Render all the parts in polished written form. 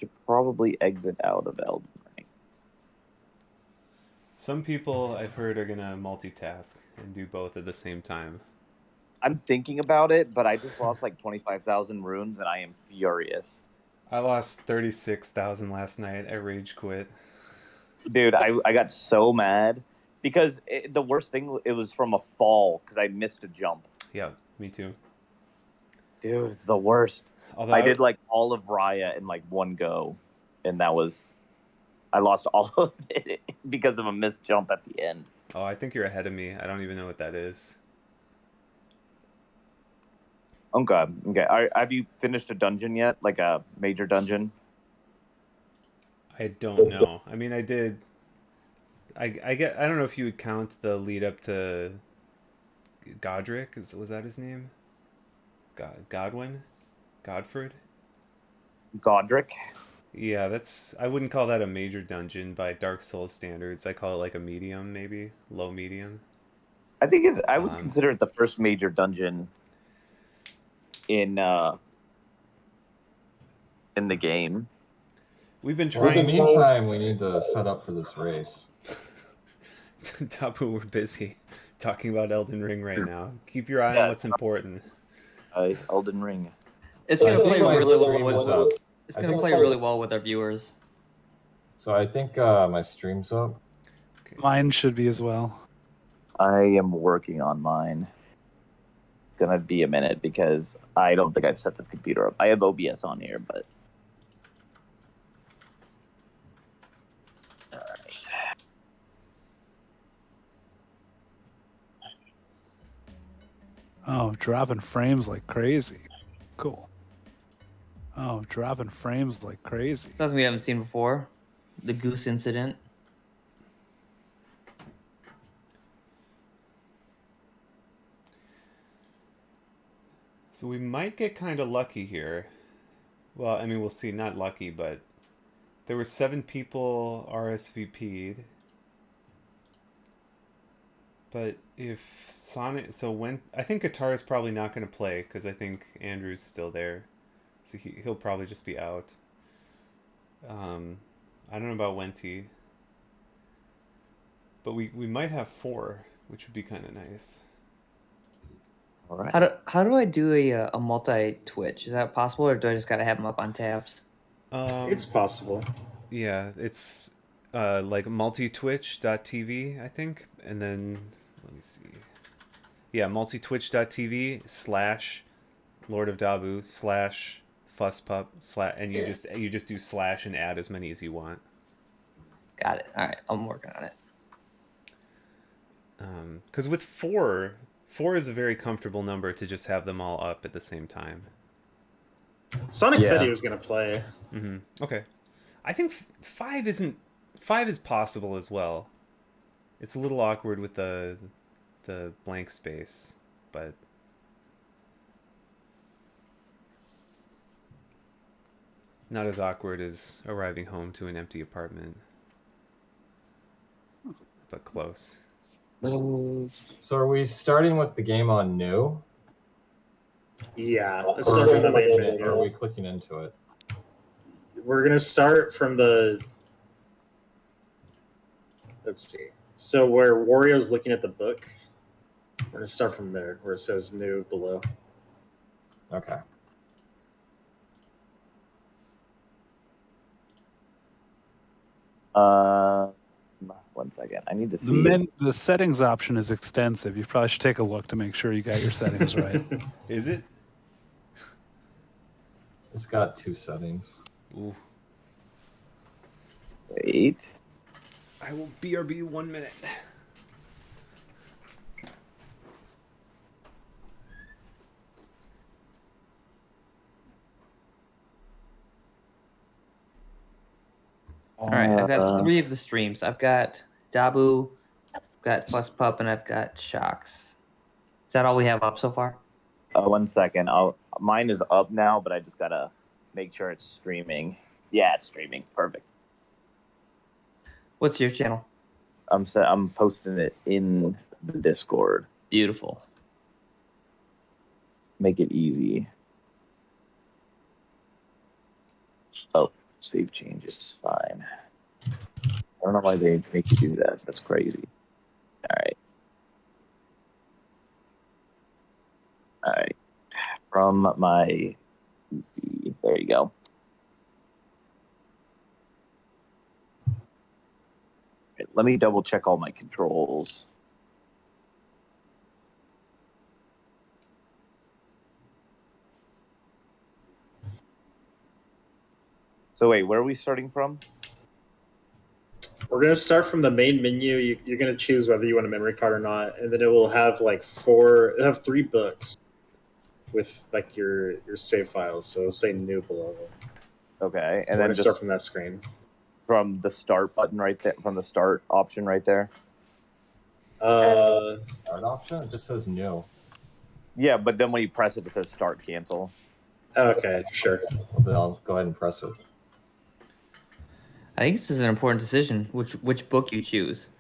should probably exit out of Elden Ring. Some people I've heard are gonna multitask and do both at the same time. I'm thinking about it, but I just lost like 25,000 runes, and I am furious. I lost 36,000 last night. I rage quit. Dude, I got so mad because the worst thing, it was from a fall because I missed a jump. Yeah, me too. Dude, it's the worst. Although I did like all of Raya in like one go, and I lost all of it because of a missed jump at the end. oh, I think you're ahead of me. I don't even know what that is. Okay, okay. Have you finished a dungeon yet? Like a major dungeon? I don't know. I mean, I did. I get. I don't know if you would count the lead up to Godric. Was that his name? Godwin, Godford. Godric? Yeah, that's. I wouldn't call that a major dungeon by Dark Souls standards. I call it like a medium, maybe low medium. I would Um, consider it the first major dungeon in in the game. we've been Well, in the trying. meantime, we need to set up for this race. Tabu, we're busy talking about Elden Ring right now. Keep your eye on Yeah, what's important. Elden Ring. It's So gonna I think play my really stream well is with. up. It's I gonna think play so. really well with our viewers. So I think my stream's up. Okay. Mine should be as well. I am working on mine. It's gonna be a minute because I don't think I've set this computer up. I have OBS on here, but all right. Oh, dropping frames like crazy. Cool. Oh, dropping frames like crazy. Something we haven't seen before. The goose incident. So we might get kind of lucky here. Well, I mean, we'll see. Not lucky, but there were 7 people RSVP'd. But if Sonic, so when I think Guitar is probably not going to play because I think Andrew's still there, so he'll probably just be out. I don't know about Wenti, but we might have 4, which would be kind of nice. All right. How do I do a multi Twitch? Is that possible, or do I just gotta have them up on tabs? It's possible. Yeah, it's like multitwitch.tv, I think, and then let me see. Yeah, multitwitch.tv / Lord of Dabu / Fusspup / and you just do / and add as many as you want. Got it. All right, I'm working on it. Because with 4 is a very comfortable number to just have them all up at the same time. Sonic said Yeah. he was going to play. Mm-hmm. Okay, I think 5 isn't. 5 is possible as well. It's a little awkward with the blank space, but not as awkward as arriving home to an empty apartment, but close. So are we starting with the game on new? Yeah. Let's Or start are we from the clicking, main or are we menu. clicking into it? We're going to start from the... Let's see. So where Wario's looking at the book, we're going to start from there, where it says new below. Okay. One second. I need to see. The settings option is extensive. You probably should take a look to make sure you got your settings right. Is it? It's got 2 settings. Ooh. Wait. I will BRB 1 minute. All right, I've got 3 of the streams. I've got Dabu, I've got Fuss Pup, and I've got Shocks. Is that all we have up so far? 1 second. Mine is up now, but I just gotta make sure it's streaming. Yeah, it's streaming. Perfect. What's your channel? I'm posting it in the Discord. Beautiful. Make it easy. Oh, Save changes. Fine. I don't know why they make you do that. That's crazy. All right. All right. From my PC. There you go. Okay, let me double check all my controls. So wait, where are we starting from? We're gonna start from the main menu. You're gonna choose whether you want a memory card or not, and then it will have like it'll have 3 books with like your save files. So it'll say new below. Okay, and We're then gonna just start from that screen. from the start button right there, from the start option right there. Uh, Start option? It just says new. Yeah, but then when you press it, it says start cancel. okay, sure. Then I'll go ahead and press it. I think this is an important decision. Which book you choose?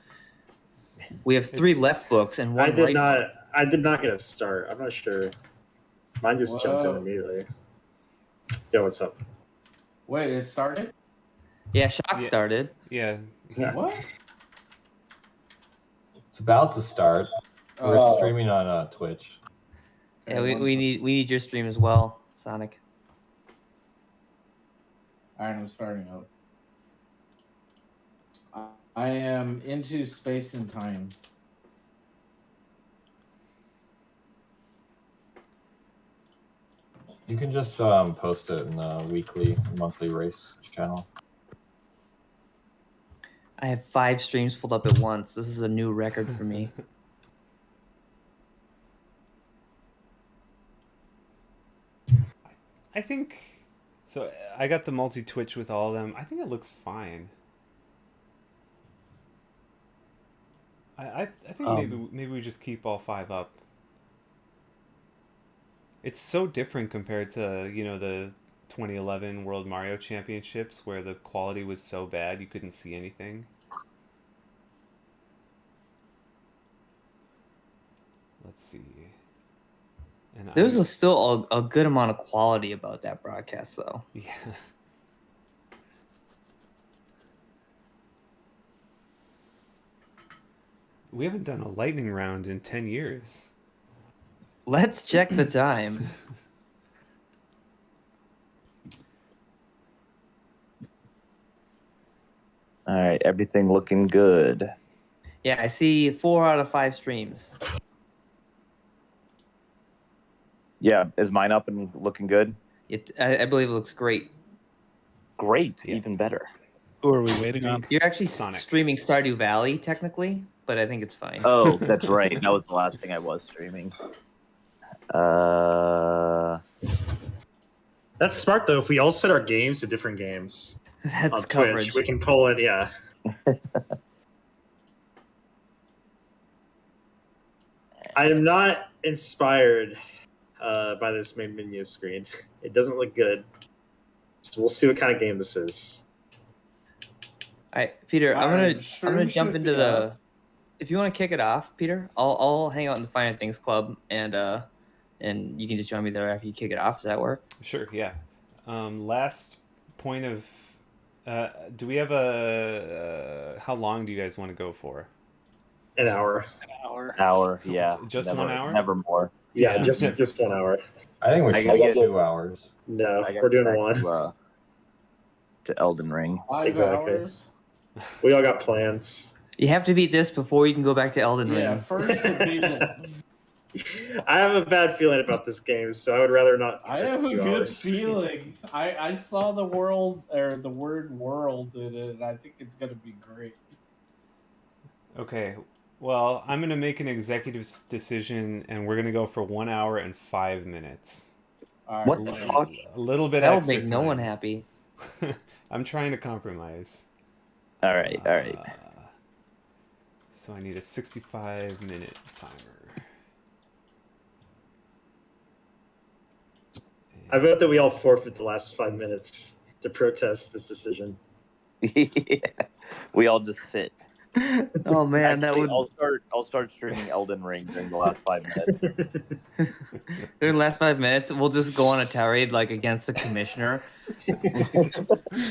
We have 3 left books and 1 I did right not. book. I did not get a start. I'm not sure. Mine just jumped in Whoa. immediately. Yo, what's up? Wait, it started? Yeah, Shock Yeah. started. Yeah. What? It's about to start. We're Oh. streaming on Twitch. Yeah, we need your stream as well, Sonic. Alright, I'm starting out. I am into space and time. You can just post it in the weekly, monthly race channel. I have 5 streams pulled up at once. This is a new record for me. I think so. I got the multi Twitch with all of them. I think it looks fine. I think maybe we just keep all 5 up. It's so different compared to the 2011 World Mario Championships where the quality was so bad you couldn't see anything. Let's see. And There's still a good amount of quality about that broadcast, though. Yeah. We haven't done a lightning round in 10 years. Let's check the time. All right, everything looking good. Yeah, I see 4 out of 5 streams. Yeah, is mine up and looking good? I believe it looks great. Great, Yeah. even better. Who are we waiting on? You're actually Sonic. streaming Stardew Valley, technically, but I think it's fine. Oh, that's right. That was the last thing I was streaming. That's smart though. If we all set our games to different games That's on coverage. Twitch, we can pull it. Yeah. I am not inspired by this main menu screen. It doesn't look good. So we'll see what kind of game this is. All right, Peter, I'm Alright, gonna stream jump should into be the. up. If you want to kick it off, Peter, I'll hang out in the Finer Things Club and you can just join me there after you kick it off. Does that work? Sure, yeah. Last point of... do we have how long do you guys want to go for? An hour. Hour, yeah. Just never, 1 hour? Never more. Yeah, Yeah. just 1 hour. I think we I should gotta go get- 2 hours. No, I gotta we're doing get back 1. to Elden Ring. 5 Exactly. hours? We all got plans. You have to beat this before you can go back to Elden Ring. Yeah, first to beat it. I have a bad feeling about this game, so I would rather not. I commit to have a 2 good hours. feeling. I saw the world or the word world in it, and I think it's gonna be great. Okay, well, I'm going to make an executive decision, and we're going to go for 1 hour and 5 minutes. All What right. the fuck? A little bit That'll extra make no one time. happy. I'm trying to compromise. All right, all right. So I need a 65-minute timer. I vote that we all forfeit the last 5 minutes to protest this decision. We all just sit. Oh man, that Actually, would I'll start streaming Elden Ring during the last 5 minutes. during the last 5 minutes, we'll just go on a tirade like against the commissioner,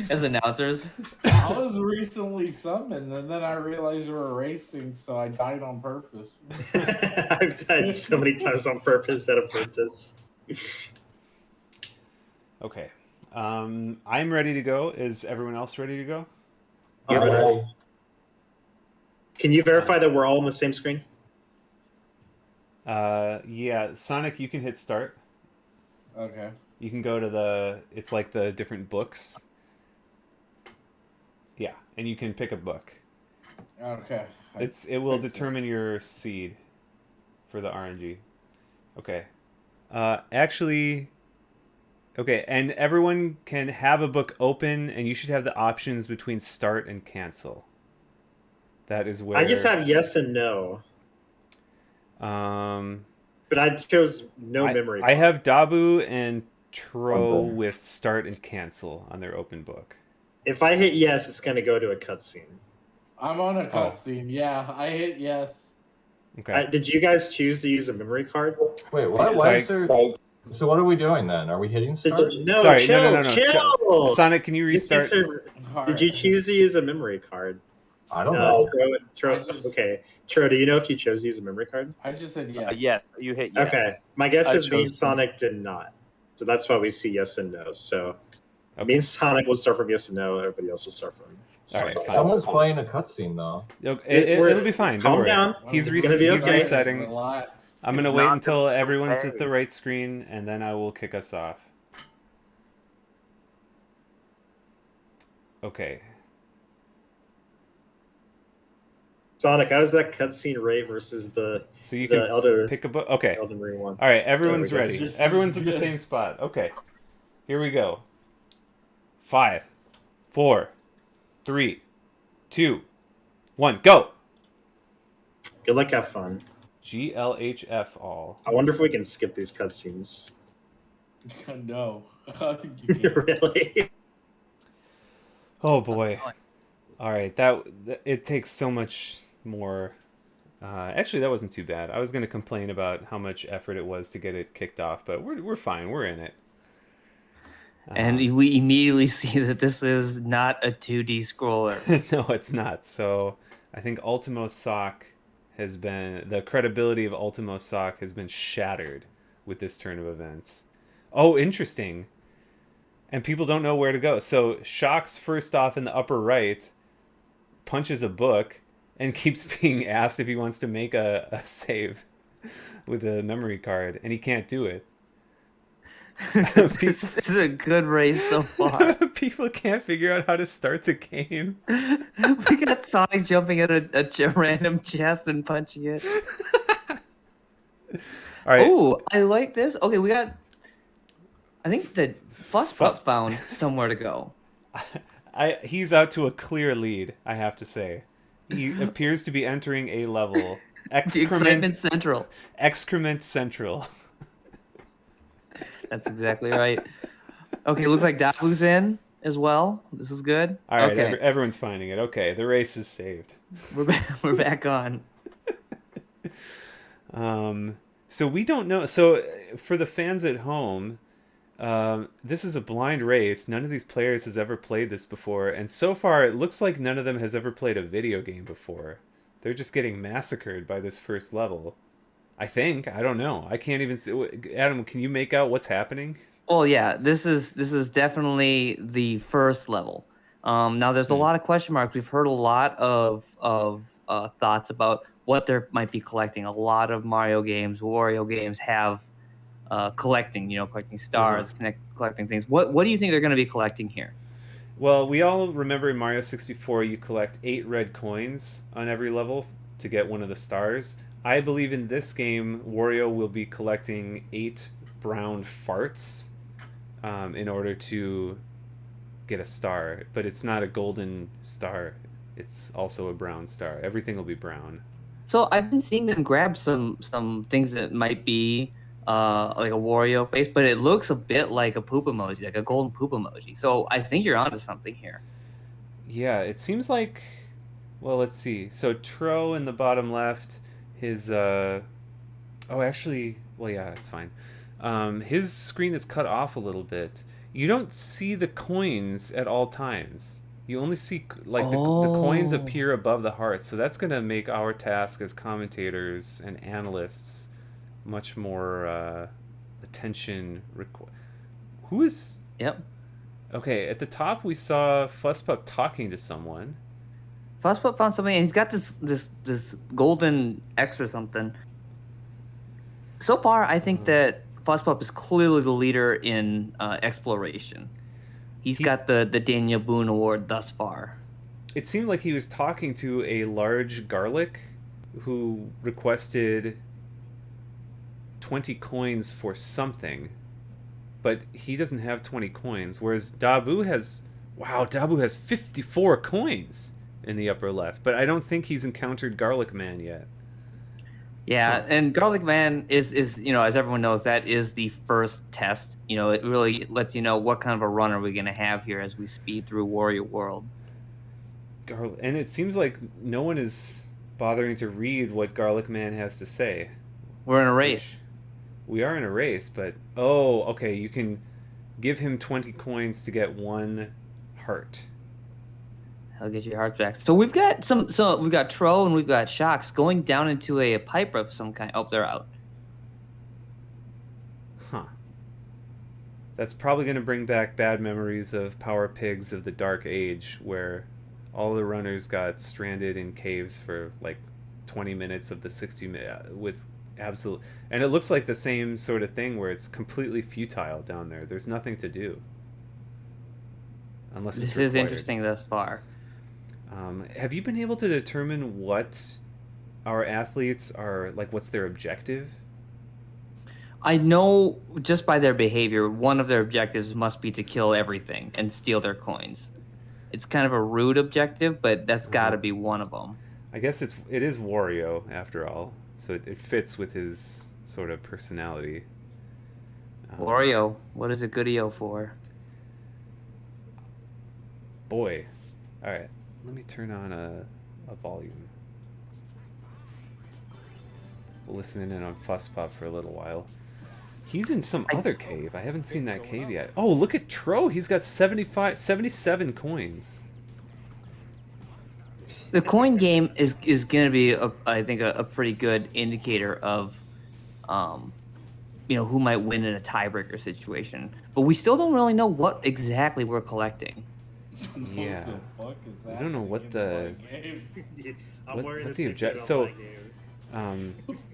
As announcers. I was recently summoned, and then I realized we were racing, so I died on purpose. I've died so many times on purpose at a purpose. Okay. I'm ready to go. Is everyone else ready to go? I'm ready. Can you verify that we're all on the same screen? Yeah, Sonic, you can hit start. Okay. You can go to it's like the different books. Yeah, and you can pick a book. Okay. It will determine your seed for the RNG. Okay. Actually, okay, and everyone can have a book open, and you should have the options between start and cancel. That is where I just have yes and no, but I chose no memory. I have Dabu and Tro Okay. with start and cancel on their open book. If I hit yes, it's going to go to a cutscene. I'm on a cutscene. Yeah, I hit yes. Okay. Did you guys choose to use a memory card? Wait, what? Why is there? So what are we doing then? Are we hitting start? No, Sorry, chill, no. chill. Sonic, can you restart? Did you choose to use a memory card? I don't know. Okay, Tro, do you know if you chose to use a memory card? I just said yes. Yes, you hit yes. Okay, my guess I is me and chose to. Sonic did not. So that's why we see yes and no. So Okay. me and Sonic will start from yes and no. Everybody else will start from. All right, fine. Someone's playing a cutscene though. It'll be fine. Don't Calm worry. down. He's It's gonna be okay. resetting. Relax. I'm gonna It's wait not until gonna be everyone's okay. at the right screen, and then I will kick us off. Okay. Sonic, how's that cutscene rate versus the So you the can Elder pick a book. Okay. Elden Ring one? All right. Everyone's There we go. ready. Just- Everyone's at the same spot. Okay. Here we go. 5, 4, 3, 2, 1, go. Good luck, have fun. GLHF all. I wonder if we can skip these cutscenes. No. You can't. Really? Oh boy. All right. It takes so much more. Actually, that wasn't too bad. I was going to complain about how much effort it was to get it kicked off, but we're fine. We're in it. And we immediately see that this is not a 2D scroller. No, it's not. So I think Ultimo Sock the credibility of Ultimo Sock has been shattered with this turn of events. Oh, interesting. And people don't know where to go. So Shock's first off in the upper right punches a book and keeps being asked if he wants to make a save with a memory card, and he can't do it. This is a good race so far. People can't figure out how to start the game. We got Sonic jumping at a random chest and punching it. All right. Oh, I like this. Okay, we got. I think that Fuss found somewhere to go. He's out to a clear lead, I have to say. He appears to be entering a level. The Excitement Central. Excrement Central. That's exactly right. Okay, looks like Dabu's in as well. This is good. All right, okay. Everyone's finding it. Okay, the race is saved. We're back on. So we don't know. So for the fans at home, this is a blind race. None of these players has ever played this before, and so far it looks like none of them has ever played a video game before. They're just getting massacred by this first level. I think. I don't know. I can't even see. Adam, can you make out what's happening? Well, yeah, this is definitely the first level. Now there's a lot of question marks. We've heard a lot of thoughts about what there might be collecting. A lot of Mario games, Wario games have collecting. Collecting stars, collecting things. What do you think they're going to be collecting here? Well, we all remember in Mario 64 you collect 8 red coins on every level to get one of the stars. I believe in this game, Wario will be collecting 8 brown farts in order to get a star. But it's not a golden star. It's also a brown star. Everything will be brown. So I've been seeing them grab some things that might be like a Wario face, but it looks a bit like a poop emoji, like a golden poop emoji. So I think you're onto something here. Yeah, it seems like... Well, let's see. So Tro in the bottom left... His oh, actually, well, yeah, it's fine. His screen is cut off a little bit. you don't see the coins at all times. You only see like the coins Oh. appear above the hearts. So that's gonna make our task as commentators and analysts much more attention. Who is Yep. okay? At the top, we saw Fusspup talking to someone. Fusspup found something, and he's got this golden X or something. So far, I think that Fusspup is clearly the leader in exploration. He's got the Daniel Boone Award thus far. It seemed like he was talking to a large garlic who requested 20 coins for something, but he doesn't have 20 coins, whereas Dabu has 54 coins in the upper left, but I don't think he's encountered Garlic Man yet. Yeah, and Garlic Man is as everyone knows, that is the first test. It really lets you know what kind of a run are we going to have here as we speed through Wario World. And it seems like no one is bothering to read what Garlic Man has to say. We're in a race. We are in a race, but okay, you can give him 20 coins to get one heart. I'll get your hearts back. So we've got we've got Tro and we've got Shocks going down into a pipe of some kind. Oh, they're out. Huh. That's probably going to bring back bad memories of Power Pigs of the Dark Age, where all the runners got stranded in caves for like 20 minutes of the 60 minutes with absolute. And it looks like the same sort of thing where it's completely futile down there. There's nothing to do. Unless this is interesting thus far. Have you been able to determine what our athletes are like? What's their objective? I know just by their behavior, one of their objectives must be to kill everything and steal their coins. It's kind of a rude objective, but that's got to be one of them. I guess it is Wario after all, so it fits with his sort of personality. Wario, what is a goodie-o for? Boy, all right. Let me turn on a volume. We'll listen in on Fusspup for a little while. He's in some other cave. I haven't seen that cave yet. Oh, look at Tro. He's got 77 coins. The coin game is going to be, I think, a pretty good indicator of, who might win in a tiebreaker situation. But we still don't really know what exactly we're collecting. Yeah. What the fuck is that? I don't know what the what the object. So,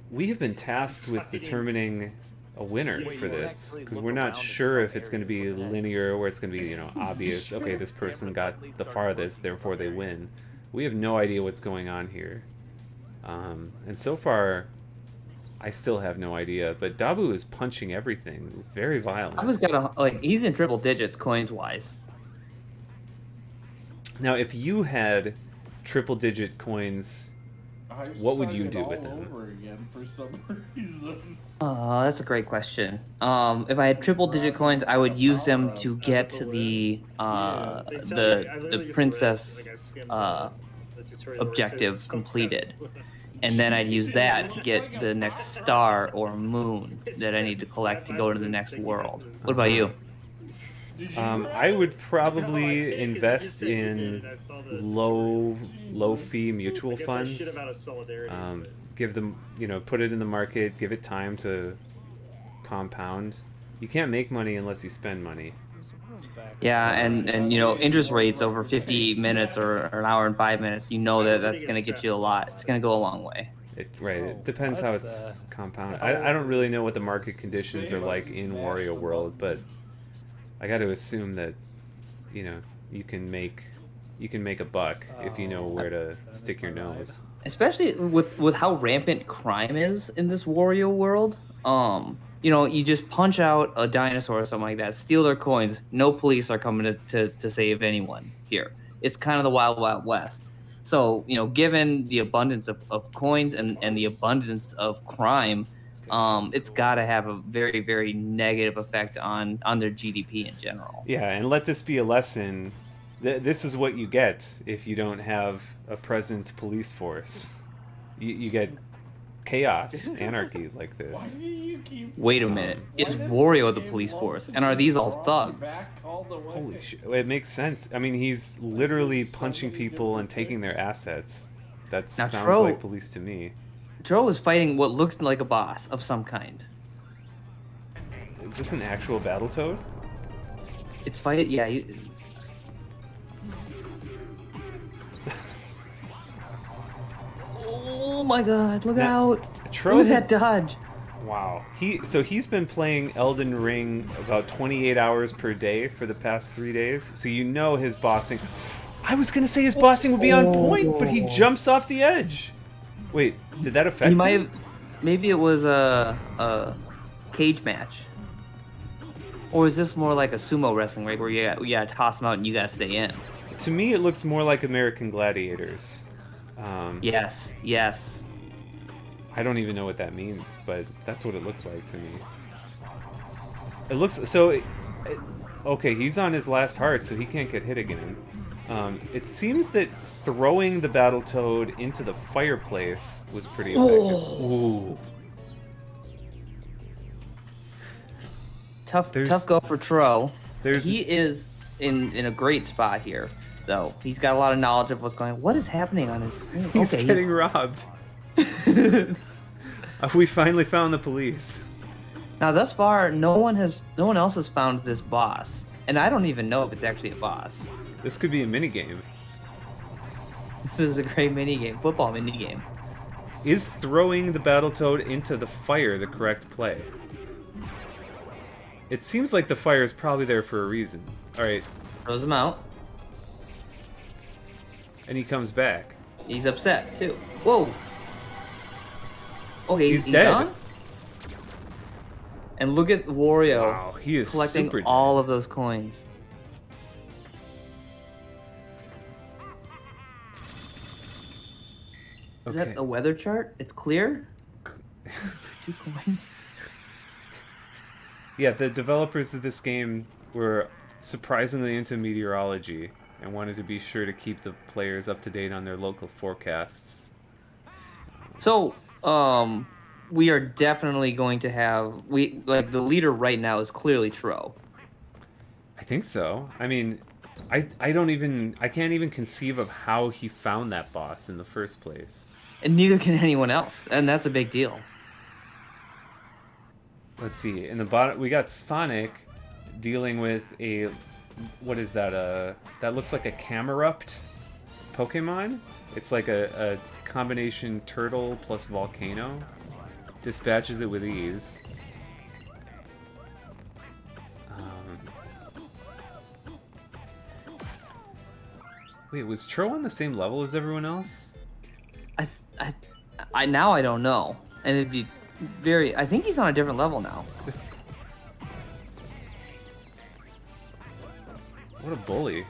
we have been tasked with determining a winner for this because we're not sure if it's going to be linear or it's going to be obvious. Okay, this person got the farthest, therefore they win. We have no idea what's going on here, and so far, I still have no idea. But Dabu is punching everything. It's very violent. Dabu's got he's in triple digits coins wise. Now, if you had triple-digit coins, what would you do with them? Over again for some reason. That's a great question. If I had triple-digit coins, I would use them to get the princess objective completed, and then I'd use that to get the next star or moon that I need to collect to go to the next world. What about you? I would probably invest in low fee mutual funds. Give them, put it in the market, give it time to compound. You can't make money unless you spend money. Yeah, and interest rates over 50 minutes or an hour and 5 minutes, that's going to get you a lot. It's going to go a long way. It depends how it's compounded. I don't really know what the market conditions are like in Wario World, but I got to assume that, you can make a buck if you know where to stick your nose. Especially with how rampant crime is in this Wario World. You just punch out a dinosaur or something like that, steal their coins. No police are coming to save anyone here. It's kind of the Wild Wild West. So, given the abundance of coins and the abundance of crime, it's got to have a very, very negative effect on their GDP in general. Yeah, and let this be a lesson. This is what you get if you don't have a present police force. You get chaos, anarchy like Why this. do you keep? Wait a minute. Why Is does Wario this the game police want force? to And are these all draw thugs? back all the way? Holy shit! It makes sense. I mean, he's literally punching people and taking their assets. That Now, sounds Tro- like police to me. Tro is fighting what looks like a boss of some kind. Is this an actual Battletoad? It's fighting. Yeah. Oh my God! Look Now, out! Tro Look at has- that dodge. Wow. He's been playing Elden Ring about 28 hours per day for the past 3 days. So you know his bossing. I was gonna say his bossing would be on point, but he jumps off the edge. Wait, did that affect He might him? have. Maybe it was a cage match. Or is this more like a sumo wrestling, right? Where you gotta toss him out and you gotta stay in. To me, it looks more like American Gladiators. Yes. Yes. I don't even know what that means, but that's what it looks like to me. It looks so. Okay, he's on his last heart, so he can't get hit again. It seems that throwing the Battletoad into the fireplace was pretty effective. Ooh. Tough There's- go for Tro. there's- He is in a great spot here, though. He's got a lot of knowledge of what's going on. What is happening on his screen? He's Okay, getting robbed. We finally found the police. Now, thus far, no one else has found this boss, and I don't even know if it's actually a boss. This could be a minigame. This is a great minigame, football minigame. Is throwing the Battletoad into the fire the correct play? It seems like the fire is probably there for a reason. Alright, Throws him out. and he comes back. He's upset too. Whoa. Okay, He's he's dead. done. And look at Wario Wow, he is collecting super all dead. of those coins. Is Okay. that a weather chart? It's clear? 2 coins? Yeah, the developers of this game were surprisingly into meteorology and wanted to be sure to keep the players up to date on their local forecasts. So, we are definitely going to have the leader right now is clearly Tro. I think so. I mean, I can't even conceive of how he found that boss in the first place. And neither can anyone else. And that's a big deal. Let's see. In the bottom, we got Sonic dealing with a, what is that? That looks like a Camerupt Pokemon. It's like a combination turtle plus volcano. Dispatches it with ease. Wait, was Tro on the same level as everyone else? I now I don't know. And it'd be very. I think he's on a different level now. This... What a bully.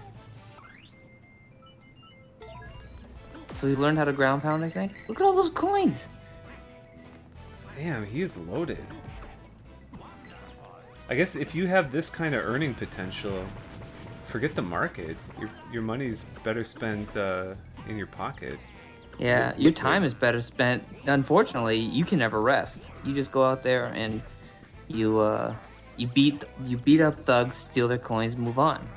So he learned how to ground pound, I think. Look at all those coins. Damn, he is loaded. I guess if you have this kind of earning potential, forget the market. Your money's better spent in your pocket. Yeah, your time is better spent. Unfortunately, you can never rest. You just go out there and you beat up thugs, steal their coins, move on.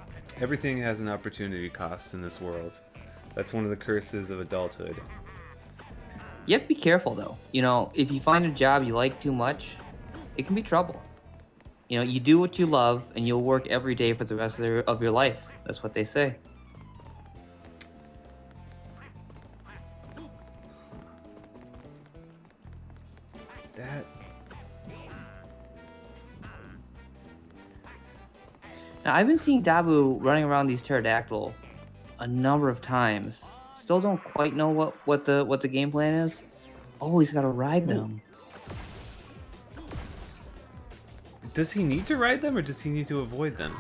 Everything has an opportunity cost in this world. That's one of the curses of adulthood. You have to be careful though. You know, if you find a job you like too much, it can be trouble. You know, you do what you love and you'll work every day for the rest of your life. That's what they say. That... Now, I've been seeing Dabu running around these pterodactyl a number of times. Still don't quite know what the game plan is. Oh, he's got to ride them. Does he need to ride them, or does he need to avoid them?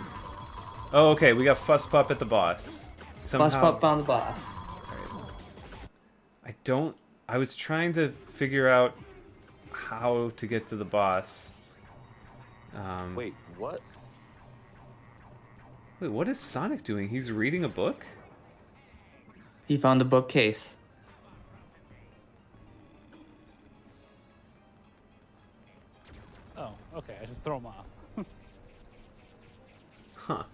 Oh, okay, we got Fuss Pup at the boss. Fuss Pup found the boss. I was trying to figure out how to get to the boss. Wait, what? Wait, what is Sonic doing? He's reading a book? He found the bookcase. Okay, I just throw them off. Huh.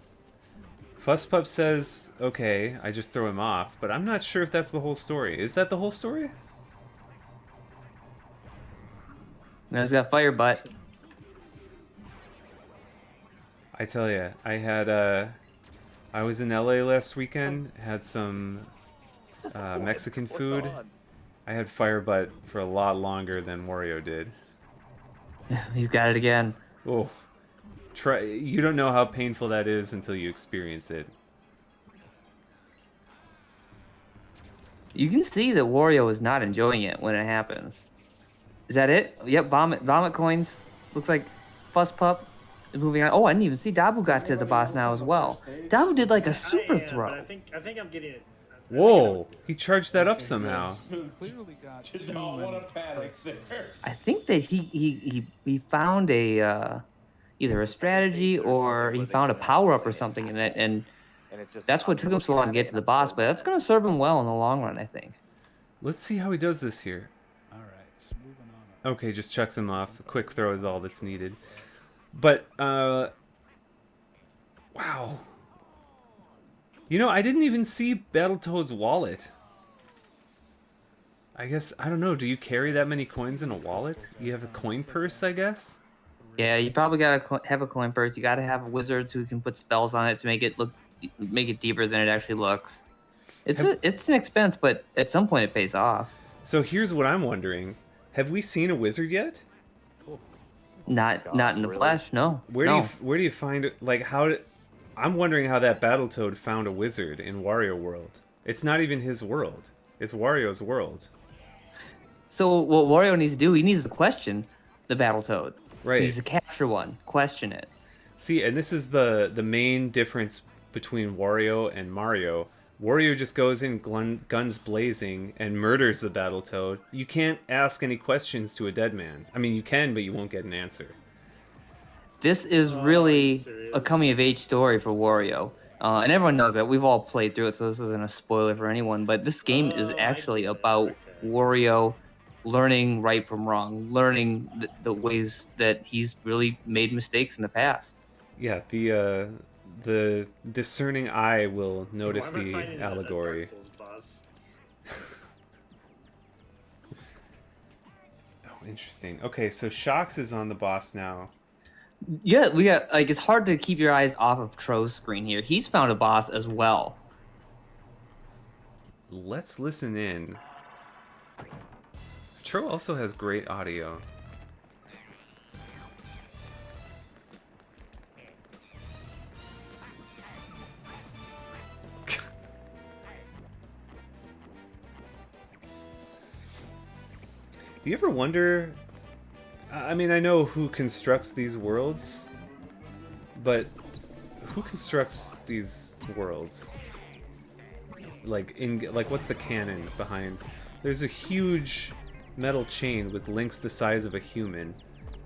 Fusspup says, okay, I just throw him off, but I'm not sure if that's the whole story. Is that the whole story? Now he's got fire butt. I tell you, I was in LA last weekend, had some Mexican food. I had fire butt for a lot longer than Wario did. He's got it again. Oh, you don't know how painful that is until you experience it. You can see that Wario is not enjoying it when it happens. Is that it? Yep, vomit coins. Looks like Fusspup is moving on. Oh, I didn't even see Dabu got to the boss now as well. Dabu did like a super throw. But I think I'm getting it. Whoa, he charged that up somehow. Clearly got Did too not want many to panic there. I think that he found a either a strategy or he found a power up or something in it, and that's what took him so long to get to the boss. But that's gonna serve him well in the long run, I think. Let's see how he does this here. All right, moving on. Okay, just chucks him off. A quick throw is all that's needed. But, wow. You know, I didn't even see Battletoad's wallet. I guess, I don't know, do you carry that many coins in a wallet? You have a coin purse, I guess? Yeah, you probably gotta have a coin purse. You gotta have wizards who can put spells on it to make it deeper than it actually looks. It's an expense, but at some point it pays off. So here's what I'm wondering. Have we seen a wizard yet? Not in the really? flesh, no. Where no. do you find, like, I'm wondering how that Battletoad found a wizard in Wario World. It's not even his world. It's Wario's world. So what Wario needs to do, he needs to question the Battletoad. Right. He needs to capture one, question it. See, and this is the main difference between Wario and Mario. Wario just goes in guns blazing and murders the Battletoad. You can't ask any questions to a dead man. I mean, you can, but you won't get an answer. This is Oh, really serious? a coming of age story for Wario. And everyone knows that. We've all played through it, so this isn't a spoiler for anyone. But this game is Oh, I actually get it. about Okay. Wario learning right from wrong, learning the ways that he's really made mistakes in the past. Yeah, the discerning eye will notice Why am I the finding that Dark allegory. Souls boss? Oh, interesting. Okay, so Shox is on the boss now. Yeah, we got like it's hard to keep your eyes off of Tro's screen here. He's found a boss as well. Let's listen in. Tro also has great audio. Do you ever wonder? I mean, I know who constructs these worlds, but who constructs these worlds? Like what's the canon behind? There's a huge metal chain with links the size of a human,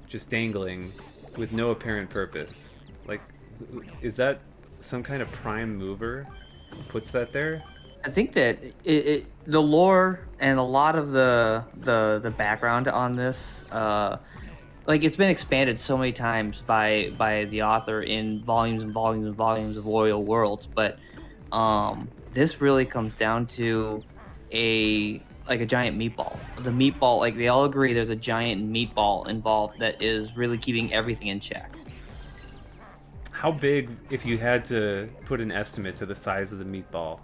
just dangling, with no apparent purpose. Like, is that some kind of prime mover who puts that there? I think that the lore and a lot of the background on this, like it's been expanded so many times by the author in volumes and volumes and volumes of Wario Worlds, but this really comes down to a giant meatball. The meatball, like they all agree, there's a giant meatball involved that is really keeping everything in check. How big, if you had to put an estimate to the size of the meatball,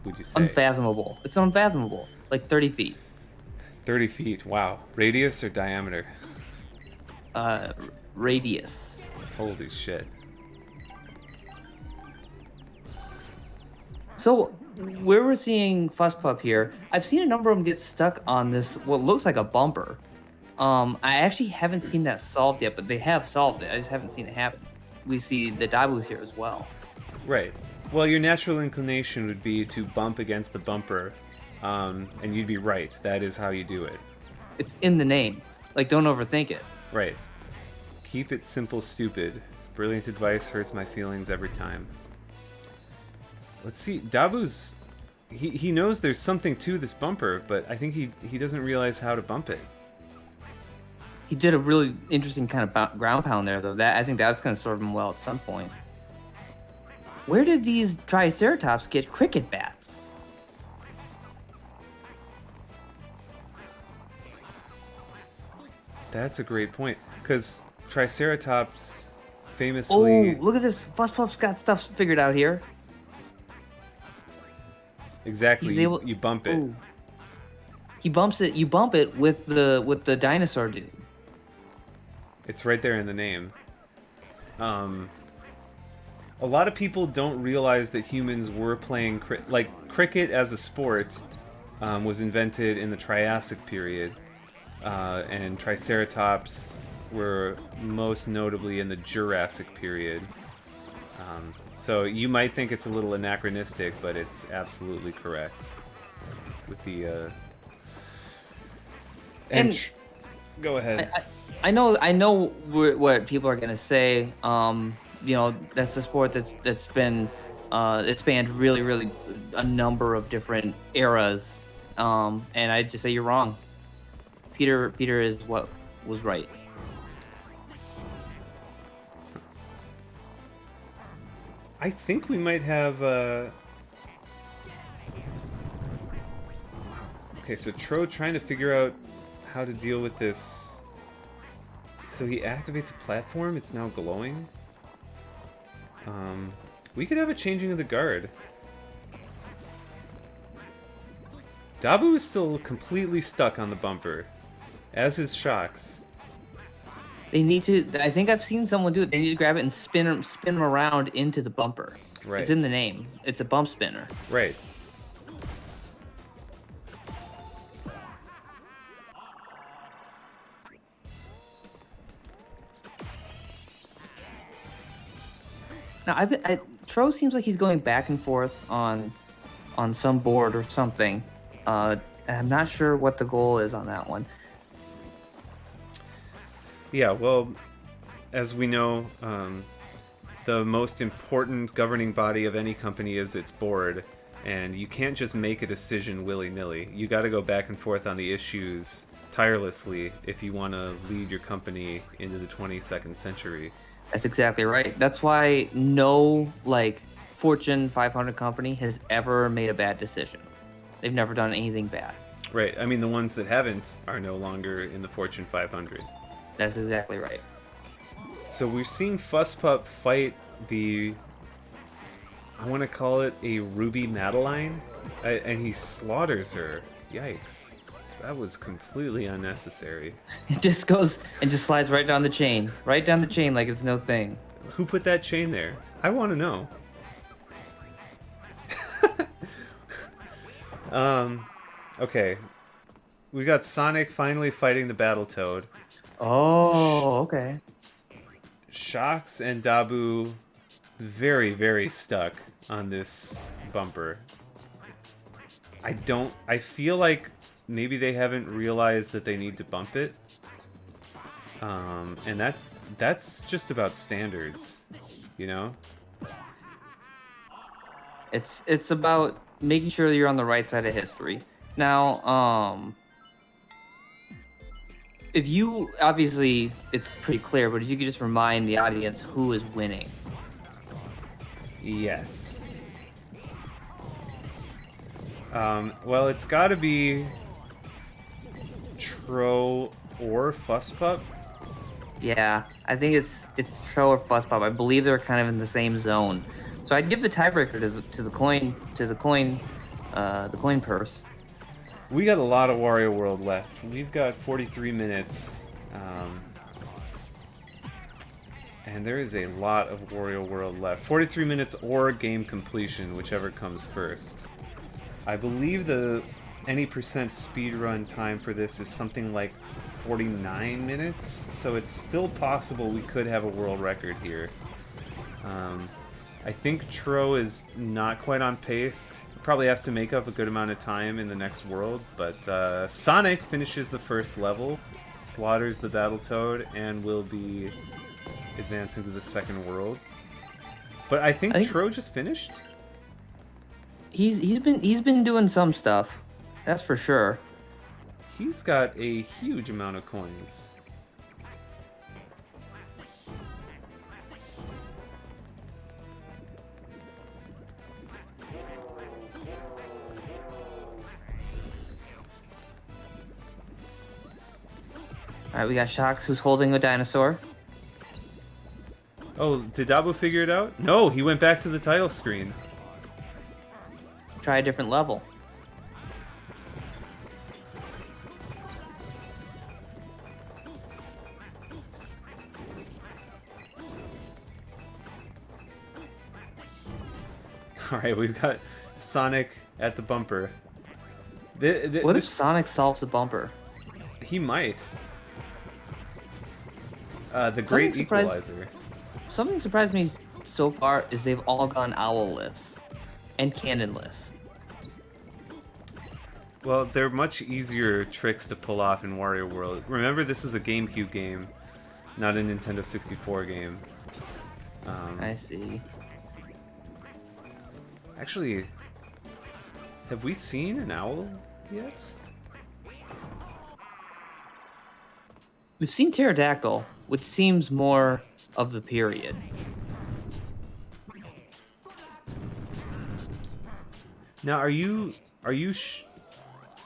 would you say? Unfathomable. It's unfathomable. Like 30 feet. 30 feet, wow. Radius or diameter? Radius. Holy shit. So, where we're seeing Fusspup here, I've seen a number of them get stuck on this, what looks like a bumper. I actually haven't seen that solved yet, but they have solved it. I just haven't seen it happen. We see the Dabu's here as well. Right. Well, your natural inclination would be to bump against the bumper, and you'd be right. That is how you do it. It's in the name. Like, don't overthink it. Right. Keep it simple, stupid. Brilliant advice hurts my feelings every time. Let's see. Dabu's... He knows there's something to this bumper, but I think he doesn't realize how to bump it. He did a really interesting kind of ground pound there, though. I think that's going to serve him well at some point. Where did these Triceratops get cricket bats? That's a great point, because Triceratops famously... Oh, look at this. Fusspup's got stuff figured out here. Exactly, He's able... you bump it. Ooh. He bumps it. You bump it with the dinosaur dude. It's right there in the name. A lot of people don't realize that humans were playing cricket as a sport was invented in the Triassic period, and Triceratops were most notably in the Jurassic period. So you might think it's a little anachronistic, but it's absolutely correct with the. Go ahead. I know what people are gonna say. You know, that's a sport that's been it spanned really a number of different eras. And I just say you're wrong. Peter is what was right. I think we might have. Okay, so Tro trying to figure out how to deal with this. So he activates a platform. It's now glowing. We could have a changing of the guard. Dabu is still completely stuck on the bumper, as is Shocks. They need to. I think I've seen someone do it. They need to grab it and spin them around into the bumper. Right. It's in the name. It's a bump spinner. Right. Now, Tro seems like he's going back and forth on some board or something. And I'm not sure what the goal is on that one. Yeah, well, as we know, the most important governing body of any company is its board, and you can't just make a decision willy-nilly. You got to go back and forth on the issues tirelessly if you want to lead your company into the 22nd century. That's exactly right. That's why no Fortune 500 company has ever made a bad decision. They've never done anything bad. Right. I mean, the ones that haven't are no longer in the Fortune 500. That's exactly right. So we've seen Fusspup fight the... I want to call it a Ruby Madeline, and he slaughters her. Yikes. That was completely unnecessary. It just goes and just slides right down the chain. Right down the chain like it's no thing. Who put that chain there? I want to know. Okay. We got Sonic finally fighting the Battletoad. Oh, okay. Shocks and Dabu very stuck on this bumper. I feel like maybe they haven't realized that they need to bump it. And that's just about standards, you know? It's about making sure you're on the right side of history. Now, if you obviously it's pretty clear, but if you could just remind the audience who is winning. Yes. Well, it's got to be Tro or Fusspup. Yeah, I think it's Tro or Fusspup. I believe they're kind of in the same zone. So I'd give the tiebreaker to the coin purse. We got a lot of Wario World left. We've got 43 minutes. And there is a lot of Wario World left. 43 minutes or game completion, whichever comes first. I believe any percent speedrun time for this is something like 49 minutes, so it's still possible we could have a world record here. I think Tro is not quite on pace. Probably has to make up a good amount of time in the next world, but Sonic finishes the first level, slaughters the Battletoad, and will be advancing to the second world. But I think Tro just finished. He's been doing some stuff, that's for sure. He's got a huge amount of coins. right, we got Shocks, who's holding a dinosaur. Oh, did Dabu figure it out? No, he went back to the title screen. Try a different level. All right, we've got Sonic at the bumper. What if Sonic solves the bumper? He might. The Great surprised- Equalizer. Something surprised me so far is they've all gone owl-less and cannon-less. Well, they're much easier tricks to pull off in Wario World. Remember, this is a GameCube game, not a Nintendo 64 game. I see. Actually, have we seen an owl yet? We've seen Pterodactyl, which seems more of the period. Now, are you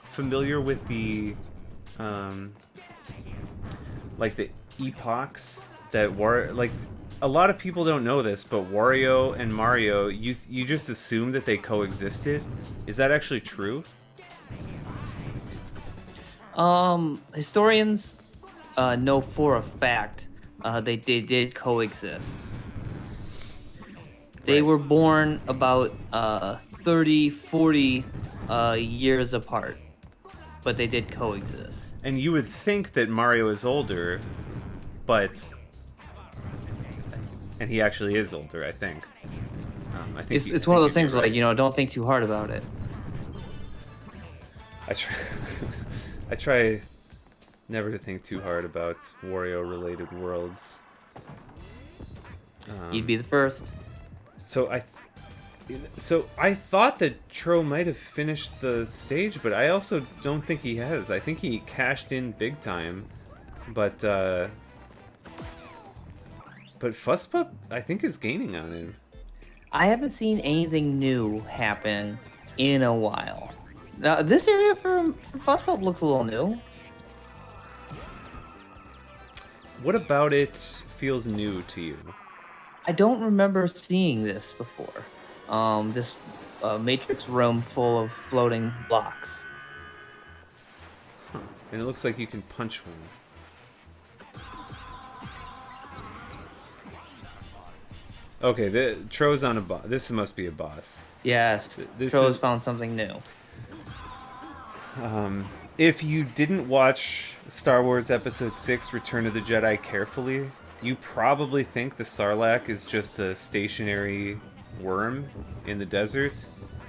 familiar with the like the epochs that were like? A lot of people don't know this, but Wario and Mario, you just assume that they coexisted. Is that actually true? Historians know for a fact they did coexist. They Right. were born about 30, 40 years apart, but they did coexist. And you would think that Mario is older, but and he actually is older, I think. I think It's one of those things where, like, you know, don't think too hard about it. I try. I try never to think too hard about Wario-related worlds. You'd be the first. So I thought that Tro might have finished the stage, but I also don't think he has. I think he cashed in big time, but Fusspup I think is gaining on him. I haven't seen anything new happen in a while. Now, this area for Fusspup looks a little new. What about it feels new to you? I don't remember seeing this before. This matrix room full of floating blocks. And it looks like you can punch one. Okay, the Tro's on a boss. This must be a boss. Yes, This Tro's is- found something new. If you didn't watch Star Wars Episode 6 Return of the Jedi carefully, you probably think the Sarlacc is just a stationary worm in the desert.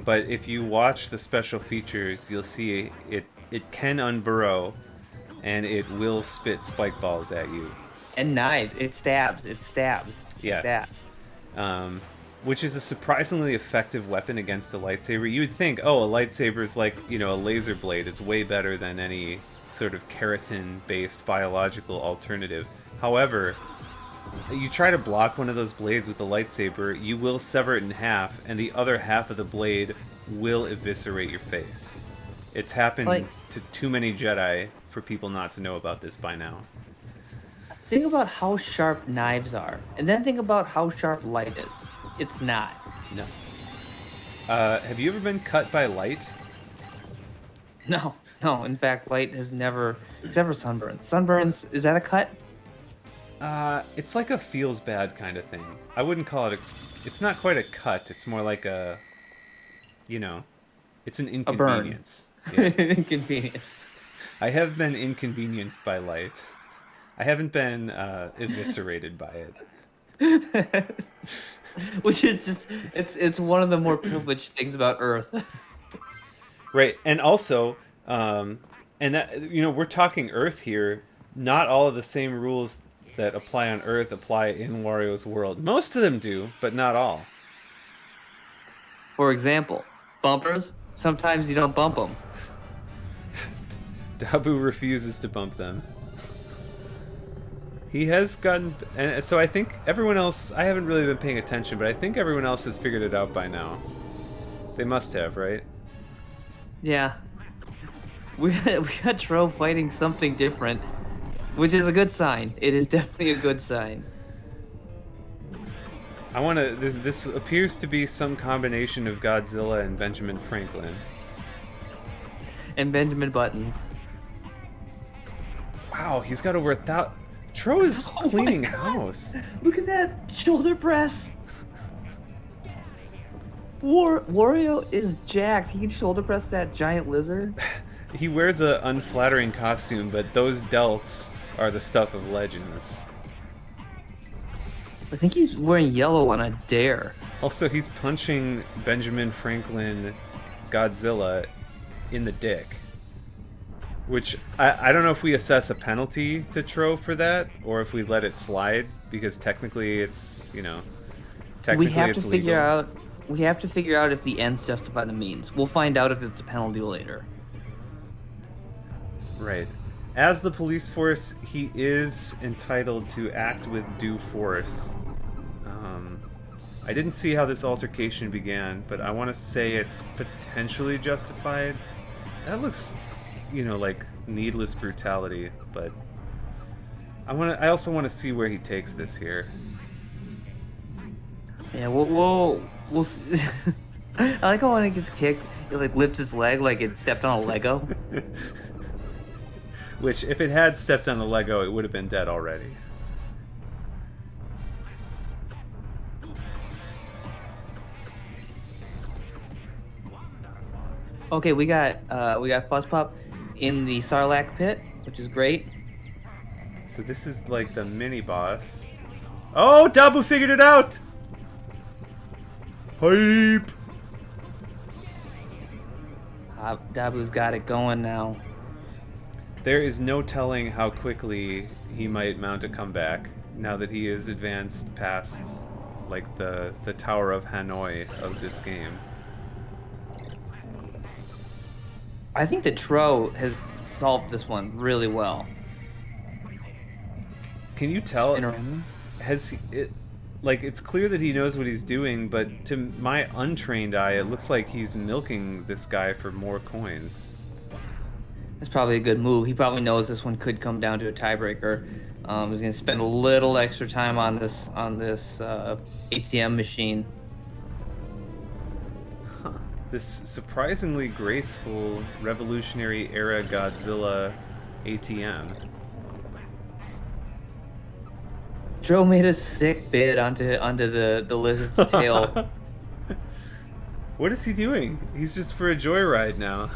But if you watch the special features, you'll see it can unburrow, and it will spit spike balls at you. And knives. It stabs. Yeah. That. Which is a surprisingly effective weapon against a lightsaber. You would think, oh, a lightsaber is like, you know, a laser blade. It's way better than any sort of keratin-based biological alternative. However, you try to block one of those blades with a lightsaber, you will sever it in half, and the other half of the blade will eviscerate your face. It's happened to too many Jedi for people not to know about this by now. Think about how sharp knives are, and then think about how sharp light is. It's not. No. Have you ever been cut by light? No. In fact, light has never, except for sunburns. Sunburns, is that a cut? It's like a feels bad kind of thing. I wouldn't call it it's not quite a cut. It's more like a, you know, it's an inconvenience. A burn. Inconvenience. I have been inconvenienced by light. I haven't been eviscerated by it. Which is just, it's one of the more privileged things about Earth. Right, and also, and that, you know, we're talking Earth here. Not all of the same rules that apply on Earth apply in Wario's world. Most of them do, but not all. For example, bumpers, sometimes you don't bump them. Dabu refuses to bump them. He has gotten, and so I think everyone else, I haven't really been paying attention, but I think everyone else has figured it out by now. They must have, right? Yeah. We got Tro fighting something different. which is a good sign. It is definitely a good sign. I want to. This appears to be some combination of Godzilla and Benjamin Franklin. And Benjamin Buttons. Wow, he's got over 1,000. Tro is Oh my cleaning God. house. Look at that shoulder press. Wario is jacked. He can shoulder press that giant lizard. He wears a unflattering costume, but those delts are the stuff of legends. I think he's wearing yellow on a dare. Also, he's punching Benjamin Franklin Godzilla in the dick. Which, I don't know if we assess a penalty to Tro for that, or if we let it slide, because technically it's, technically We have it's to figure legal. out. We have to figure out if the ends justify the means. We'll find out if it's a penalty later. Right. As the police force, he is entitled to act with due force. I didn't see how this altercation began, but I want to say it's potentially justified. That looks, like needless brutality, but I also want to see where he takes this here. Yeah, we'll I like how when it gets kicked, it lifts his leg like it stepped on a Lego. Which, if it had stepped on a Lego, it would have been dead already. Okay, we got Fuzzpup in the Sarlacc pit, which is great. So this is like the mini boss. Oh, Dabu figured it out! Hype! Dabu's got it going now. There is no telling how quickly he might mount a comeback now that he is advanced past like the Tower of Hanoi of this game. I think that Tro has solved this one really well. Can you tell? Spin around. Has it like it's clear that he knows what he's doing, but to my untrained eye, it looks like he's milking this guy for more coins. That's probably a good move. He probably knows this one could come down to a tiebreaker. He's gonna spend a little extra time on this ATM machine. Huh. This surprisingly graceful Revolutionary Era Godzilla ATM. Tro made a sick bid onto the lizard's tail. What is he doing? He's just for a joyride now.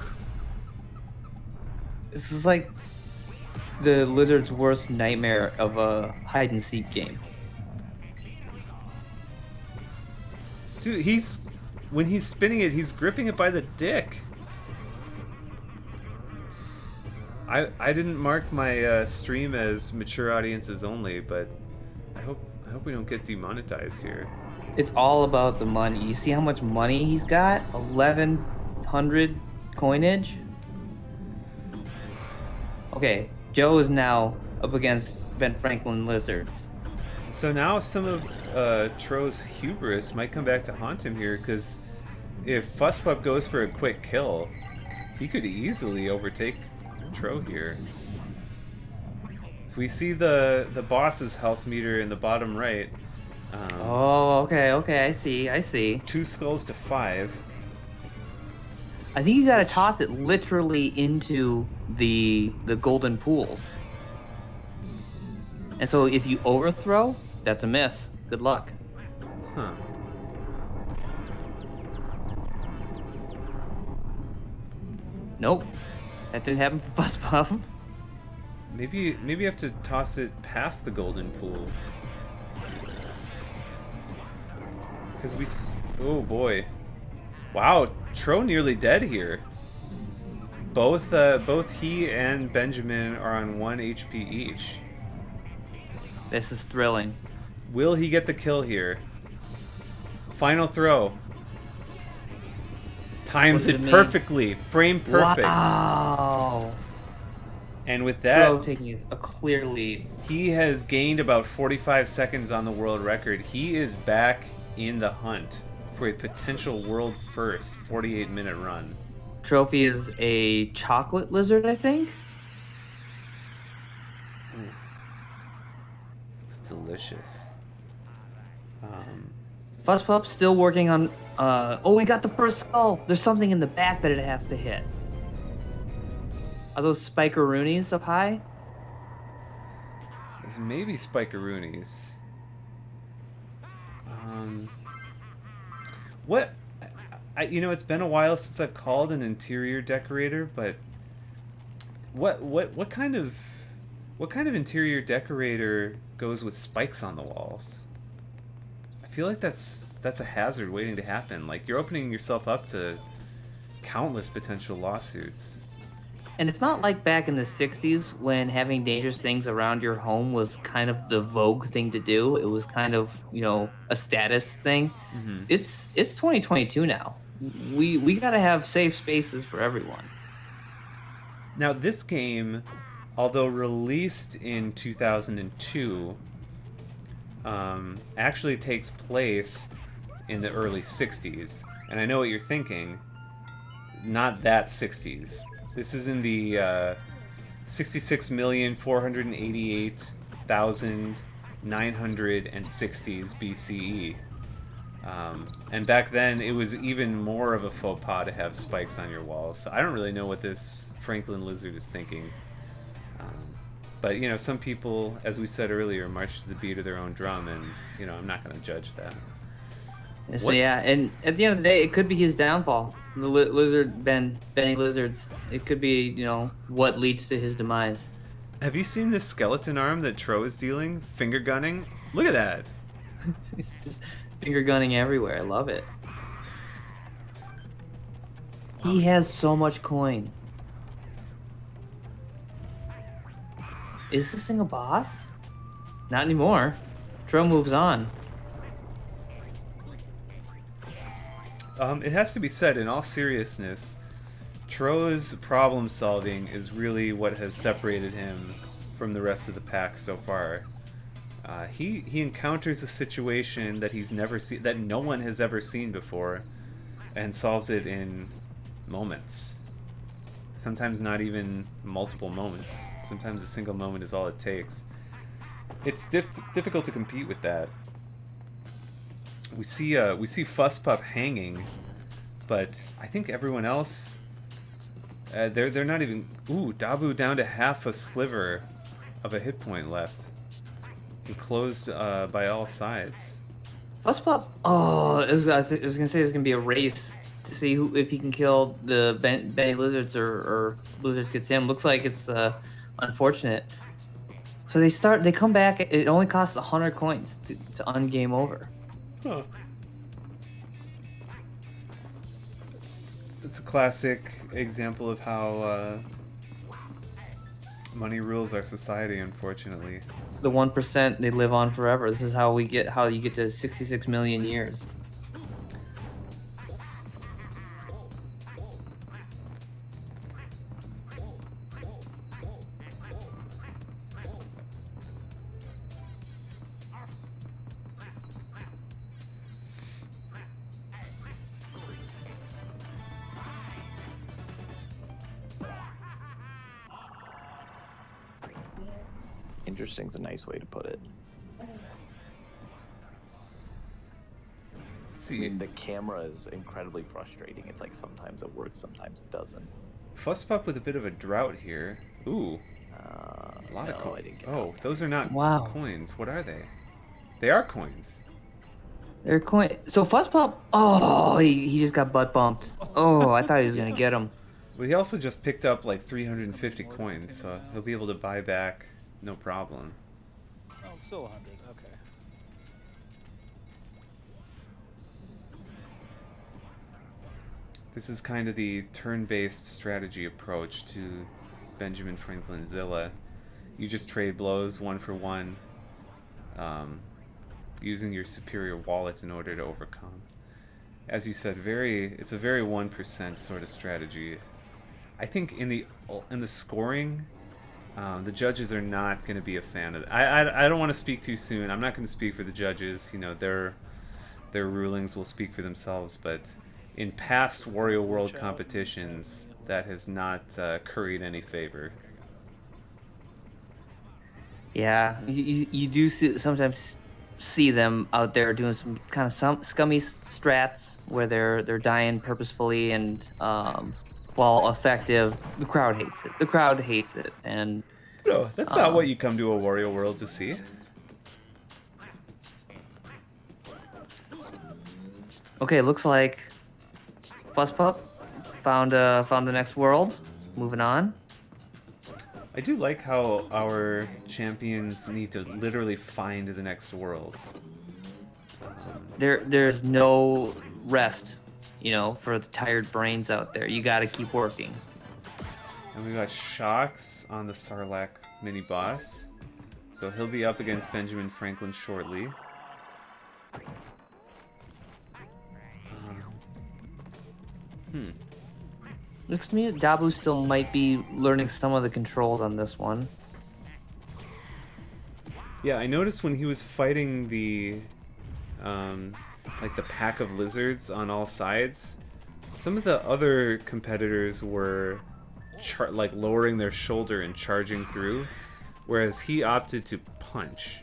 This is like the lizard's worst nightmare of a hide and seek game. Dude, when he's spinning it, he's gripping it by the dick. I didn't mark my stream as mature audiences only, but I hope we don't get demonetized here. It's all about the money. You see how much money he's got? 1,100 coinage. Okay, Joe is now up against Ben Franklin lizards. So now some of Tro's hubris might come back to haunt him here, because if Fusspup goes for a quick kill, he could easily overtake Tro here. So we see the boss's health meter in the bottom right. Oh, okay, I see. 2 skulls to 5. I think you gotta toss it literally into the golden pools. And so if you overthrow, that's a miss. Good luck. Huh. Nope. That didn't happen for Fuzzpuff. Maybe you have to toss it past the golden pools. Because oh boy. Wow, Tro nearly dead here. Both he and Benjamin are on 1 HP each. This is thrilling. Will he get the kill here? Final throw. Times What it does it mean? perfectly. Frame perfect. Wow. And with that, Tro taking a clear lead. he has gained about 45 seconds on the world record. He is back in the hunt for a potential world first 48-minute run. Trophy is a chocolate lizard, I think. delicious. Fuzz Pup's still working on. Oh, we got the first skull. There's something in the back that it has to hit. Are those spikeroonies up high? There's maybe spikeroonies. What? It's been a while since I've called an interior decorator, but what kind of interior decorator goes with spikes on the walls? I feel like that's a hazard waiting to happen. Like, you're opening yourself up to countless potential lawsuits. And it's not like back in the 60s when having dangerous things around your home was kind of the vogue thing to do. It was kind of, a status thing. Mm-hmm. It's 2022 now. We got to have safe spaces for everyone. Now, this game, although released in 2002, actually takes place in the early 60s. And I know what you're thinking. Not that 60s. This is in the 66,488,960s BCE. And back then, it was even more of a faux pas to have spikes on your walls. So I don't really know what this Franklin Lizard is thinking. But, some people, as we said earlier, march to the beat of their own drum, and, I'm not going to judge that. So, What- yeah, and at the end of the day, it could be his downfall. The lizard, Benny Lizards, it could be, what leads to his demise. Have you seen this skeleton arm that Tro is dealing? Finger gunning? Look at that! It's just finger gunning everywhere. I love it. He has so much coin. Is this thing a boss? Not anymore. Tro moves on. It has to be said, in all seriousness, Tro's problem solving is really what has separated him from the rest of the pack so far. He encounters a situation that he's never seen, that no one has ever seen before, and solves it in moments. Sometimes not even multiple moments. Sometimes a single moment is all it takes. It's difficult to compete with that. We see Fusspup hanging, but I think everyone else, they're not even. Ooh, Dabu down to half a sliver of a hit point left, enclosed by all sides. Fuzz-Pop. Oh, I was gonna say it's gonna be a race to see if he can kill the Benny Lizards or Lizards gets him. Looks like it's unfortunate. So they come back. It only costs 100 coins to ungame over. Huh. It's a classic example of how money rules our society, unfortunately. The 1%, they live on forever. This is how you get to 66 million years. Interesting's a nice way to put it. Let's I see. mean, the camera is incredibly frustrating. It's like sometimes it works, sometimes it doesn't. Fusspup with a bit of a drought here. Ooh, a lot of No, coins. I didn't get Oh, those are not Wow. coins. What are they? They are coins. They're coin. So Fuzzpop. Oh, he just got butt bumped. Oh, I thought he was gonna get him. But he also just picked up like 350 coins, so he'll be able to buy back no problem. Oh, still 100. Okay. This is kind of the turn-based strategy approach to Benjamin Franklin Zilla. You just trade blows one for one, using your superior wallet in order to overcome. As you said, it's a very 1% sort of strategy. I think in the scoring, the judges are not going to be a fan of it. I don't want to speak too soon. I'm not going to speak for the judges. You know, their rulings will speak for themselves. But in past Wario World competitions, that has not curried any favor. Yeah, you do sometimes see them out there doing some kind of scummy strats where they're dying purposefully and while effective, the crowd hates it. The crowd hates it, and No, that's not what you come to a Wario World to see. okay, looks like Fusspup found the next world. Moving on. I do like how our champions need to literally find the next world. There's no rest, for the tired brains out there. You got to keep working. And we got Shocks on the Sarlacc mini boss, so he'll be up against Benjamin Franklin shortly. Looks to me that Dabu still might be learning some of the controls on this one. Yeah, I noticed when he was fighting the like the pack of lizards on all sides, some of the other competitors were like lowering their shoulder and charging through, whereas he opted to punch,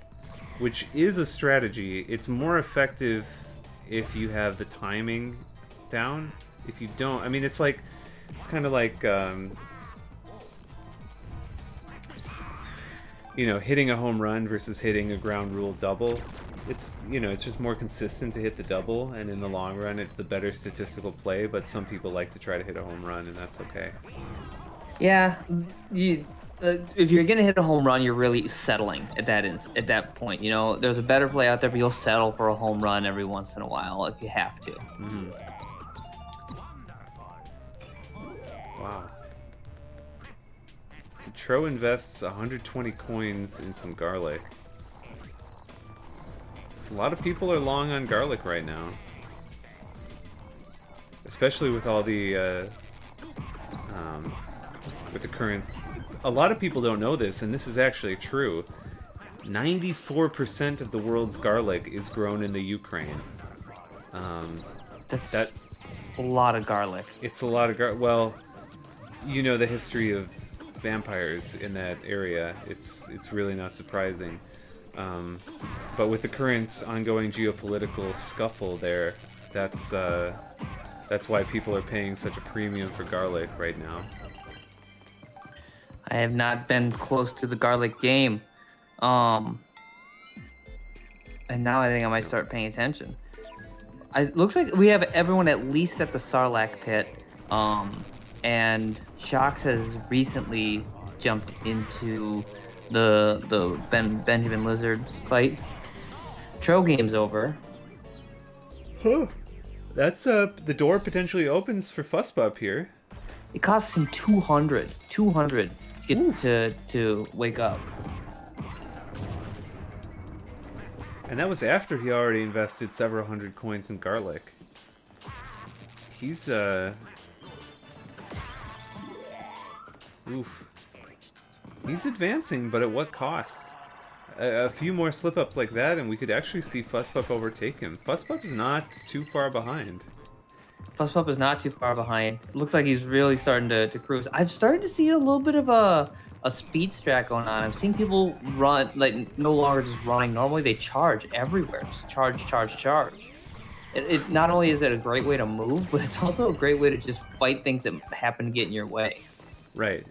which is a strategy. It's more effective if you have the timing down. If you don't, I mean, it's kind of like hitting a home run versus hitting a ground rule double. It's it's just more consistent to hit the double, and in the long run it's the better statistical play, but some people like to try to hit a home run, and that's okay. Yeah, if you're gonna hit a home run, you're really settling at that point. There's a better play out there, but you'll settle for a home run every once in a while if you have to. Mm-hmm. Wow. So Tro invests 120 coins in some garlic. A lot of people are long on garlic right now. Especially with all the with the currents. A lot of people don't know this, and this is actually true. 94% of the world's garlic is grown in the Ukraine. That's a lot of garlic. It's a lot of garlic. Well, you know the history of vampires in that area. It's really not surprising. But with the current ongoing geopolitical scuffle there, that's why people are paying such a premium for garlic right now. I have not been close to the garlic game. And now I think I might start paying attention. It looks like we have everyone at least at the Sarlacc pit. And Shocks has recently jumped into the Benjamin Lizards fight. Tro game's over. Huh. That's the door potentially opens for Fusspup here. It costs him 200 to get to wake up. And that was after he already invested several hundred coins in garlic. He's oof. He's advancing, but at what cost? A few more slip-ups like that, and we could actually see Fusspup overtake him. Fusspup is not too far behind. Fusspup is not too far behind. It looks like he's really starting to cruise. I've started to see a little bit of a speed strat going on. I've seen people run, no longer just running. Normally they charge everywhere. Just charge. It not only is it a great way to move, but it's also a great way to just fight things that happen to get in your way. Right.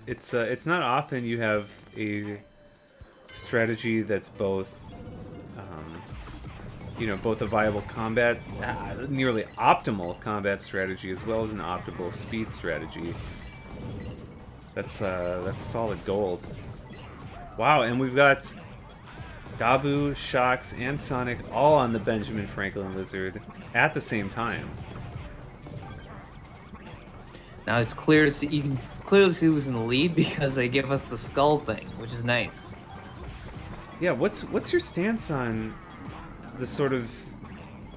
It's not often you have a strategy that's both both a viable combat, nearly optimal combat strategy, as well as an optimal speed strategy. That's solid gold. Wow, and we've got Dabu, Shocks, and Sonic all on the Benjamin Franklin Lizard at the same time. Now it's clear to see. You can clearly see who's in the lead because they give us the skull thing, which is nice. Yeah, what's your stance on the sort of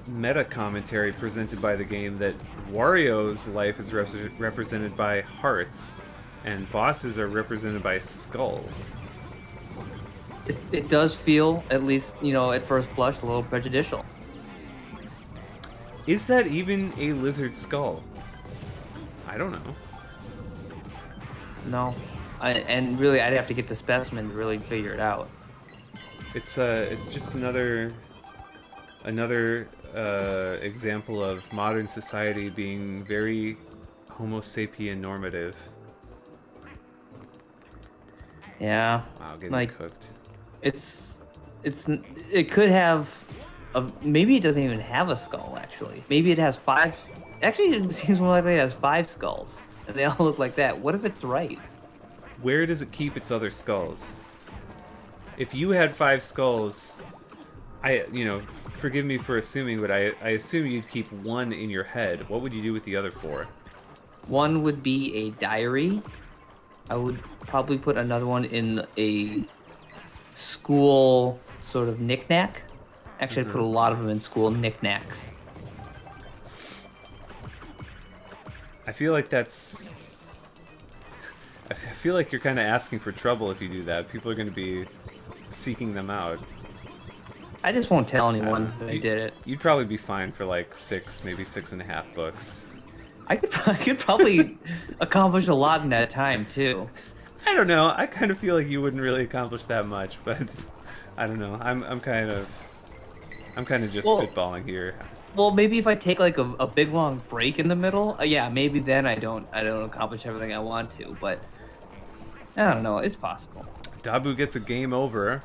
meta commentary presented by the game that Wario's life is represented by hearts and bosses are represented by skulls? It does feel, at least at first blush, a little prejudicial. Is that even a lizard skull? I don't know. No. and really, I'd have to get the specimen to really figure it out. It's just another example of modern society being very Homo sapien normative. Yeah. Wow, getting Like, cooked. it could have maybe it doesn't even have a skull actually. Maybe it has 5. Actually, it seems more likely it has 5 skulls, and they all look like that. What if it's right? Where does it keep its other skulls? If you had 5 skulls, forgive me for assuming, but I assume you'd keep 1 in your head. What would you do with the other 4? One would be a diary. I would probably put another one in a school sort of knickknack. Actually, I'd put a lot of them in school knickknacks. I feel like you're kind of asking for trouble if you do that. People are going to be seeking them out. I just won't tell anyone that I did it. You'd probably be fine for like 6, maybe 6.5 books. I could probably accomplish a lot in that time too. I don't know. I kind of feel like you wouldn't really accomplish that much, but I don't know. I'm kind of just spitballing here. Well, maybe if I take like a big long break in the middle, yeah, maybe then I don't accomplish everything I want to. But I don't know. It's possible. Dabu gets a game over.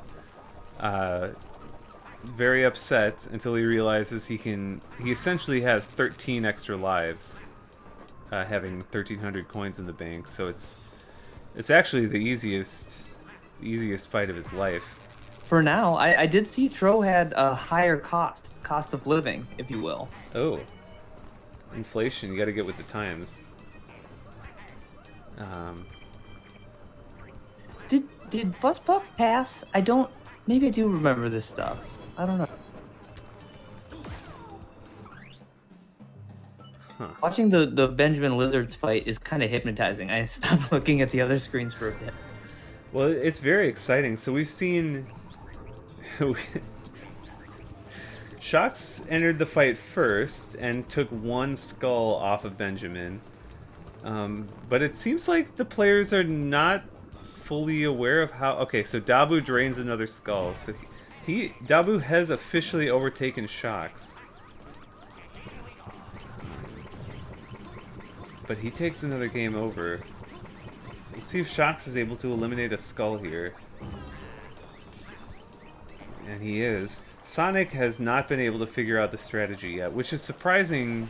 Very upset until he realizes he essentially has 13 extra lives, having 1,300 coins in the bank. So it's actually the easiest fight of his life. For now, I did see Tro had a higher cost of living, if you will. Oh, inflation! You got to get with the times. Did Fuzzpup pass? Maybe I do remember this stuff. I don't know. Huh. Watching the Benjamin Lizards fight is kind of hypnotizing. I stopped looking at the other screens for a bit. Well, it's very exciting. So we've seen... Shox entered the fight first and took 1 skull off of Benjamin. But it seems like the players are not fully aware of how... Okay, so Dabu drains another skull. So Dabu has officially overtaken Shox. But he takes another game over. We'll see if Shox is able to eliminate a skull here. And he is. Sonic has not been able to figure out the strategy yet, which is surprising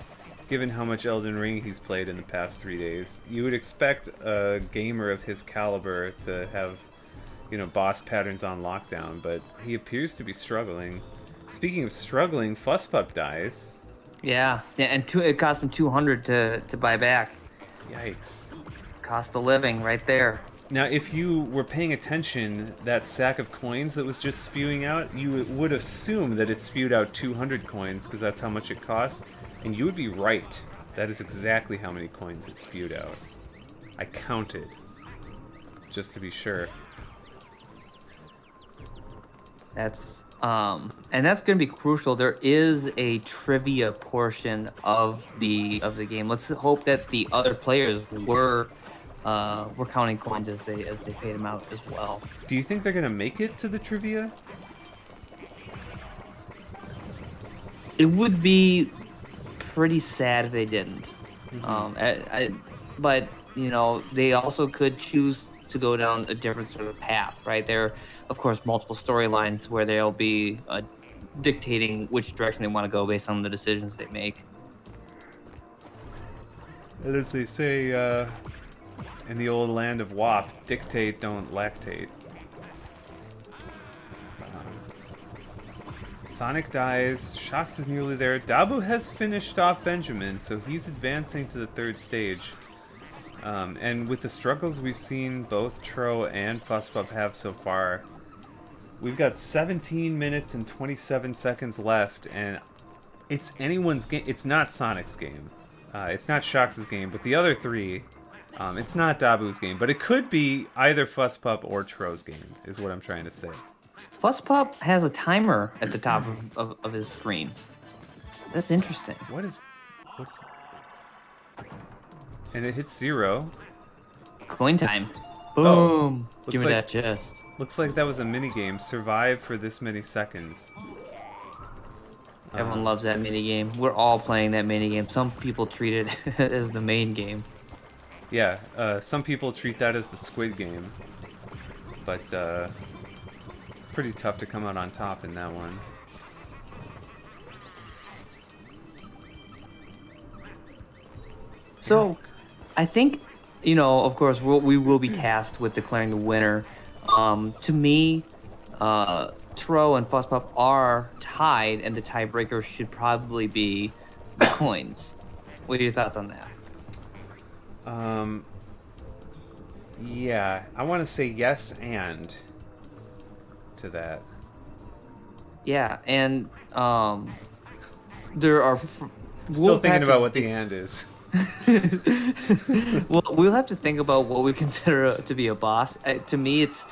given how much Elden Ring he's played in the past 3 days. You would expect a gamer of his caliber to have, boss patterns on lockdown, but he appears to be struggling. Speaking of struggling, Fuzzpup dies. Yeah, and it cost him 200 to buy back. Yikes. Cost of living right there. Now, if you were paying attention, that sack of coins that was just spewing out, you would assume that it spewed out 200 coins, because that's how much it costs, and you would be right. That is exactly how many coins it spewed out. I counted, just to be sure. That's and that's going to be crucial. There is a trivia portion of the game. Let's hope that the other players were counting coins as they paid them out as well. Do you think they're gonna make it to the trivia? It would be pretty sad if they didn't. But they also could choose to go down a different sort of path, right? There are, of course, multiple storylines where they'll be dictating which direction they want to go based on the decisions they make. And as they say in the old land of WAP, dictate, don't lactate. Sonic dies, Shox is nearly there. Dabu has finished off Benjamin, so he's advancing to the 3rd stage. And with the struggles we've seen both Tro and Fuzzpup have so far, we've got 17 minutes and 27 seconds left, and it's anyone's game. It's not Sonic's game. It's not Shox's game, but the other 3, it's not Dabu's game, but it could be either Fuzzpup or Tro's game, is what I'm trying to say. Fuzzpup has a timer at the top of his screen. That's interesting. What's... And it hits 0. Coin time. Boom! looks Give me like- that chest. Looks like that was a mini game. Survive for this many seconds. Everyone loves that mini game. We're all playing that mini game. Some people treat it as the main game. Yeah, some people treat that as the Squid Game, but it's pretty tough to come out on top in that one. So, I think, of course, we will be tasked with declaring the winner. To me, Tro and Fusspup are tied, and the tiebreaker should probably be the coins. What are your thoughts on that? Yeah, I want to say yes and to that. Yeah, and there are. Still thinking about what the and is. Well, we'll have to think about what we consider to be a boss. To me, it's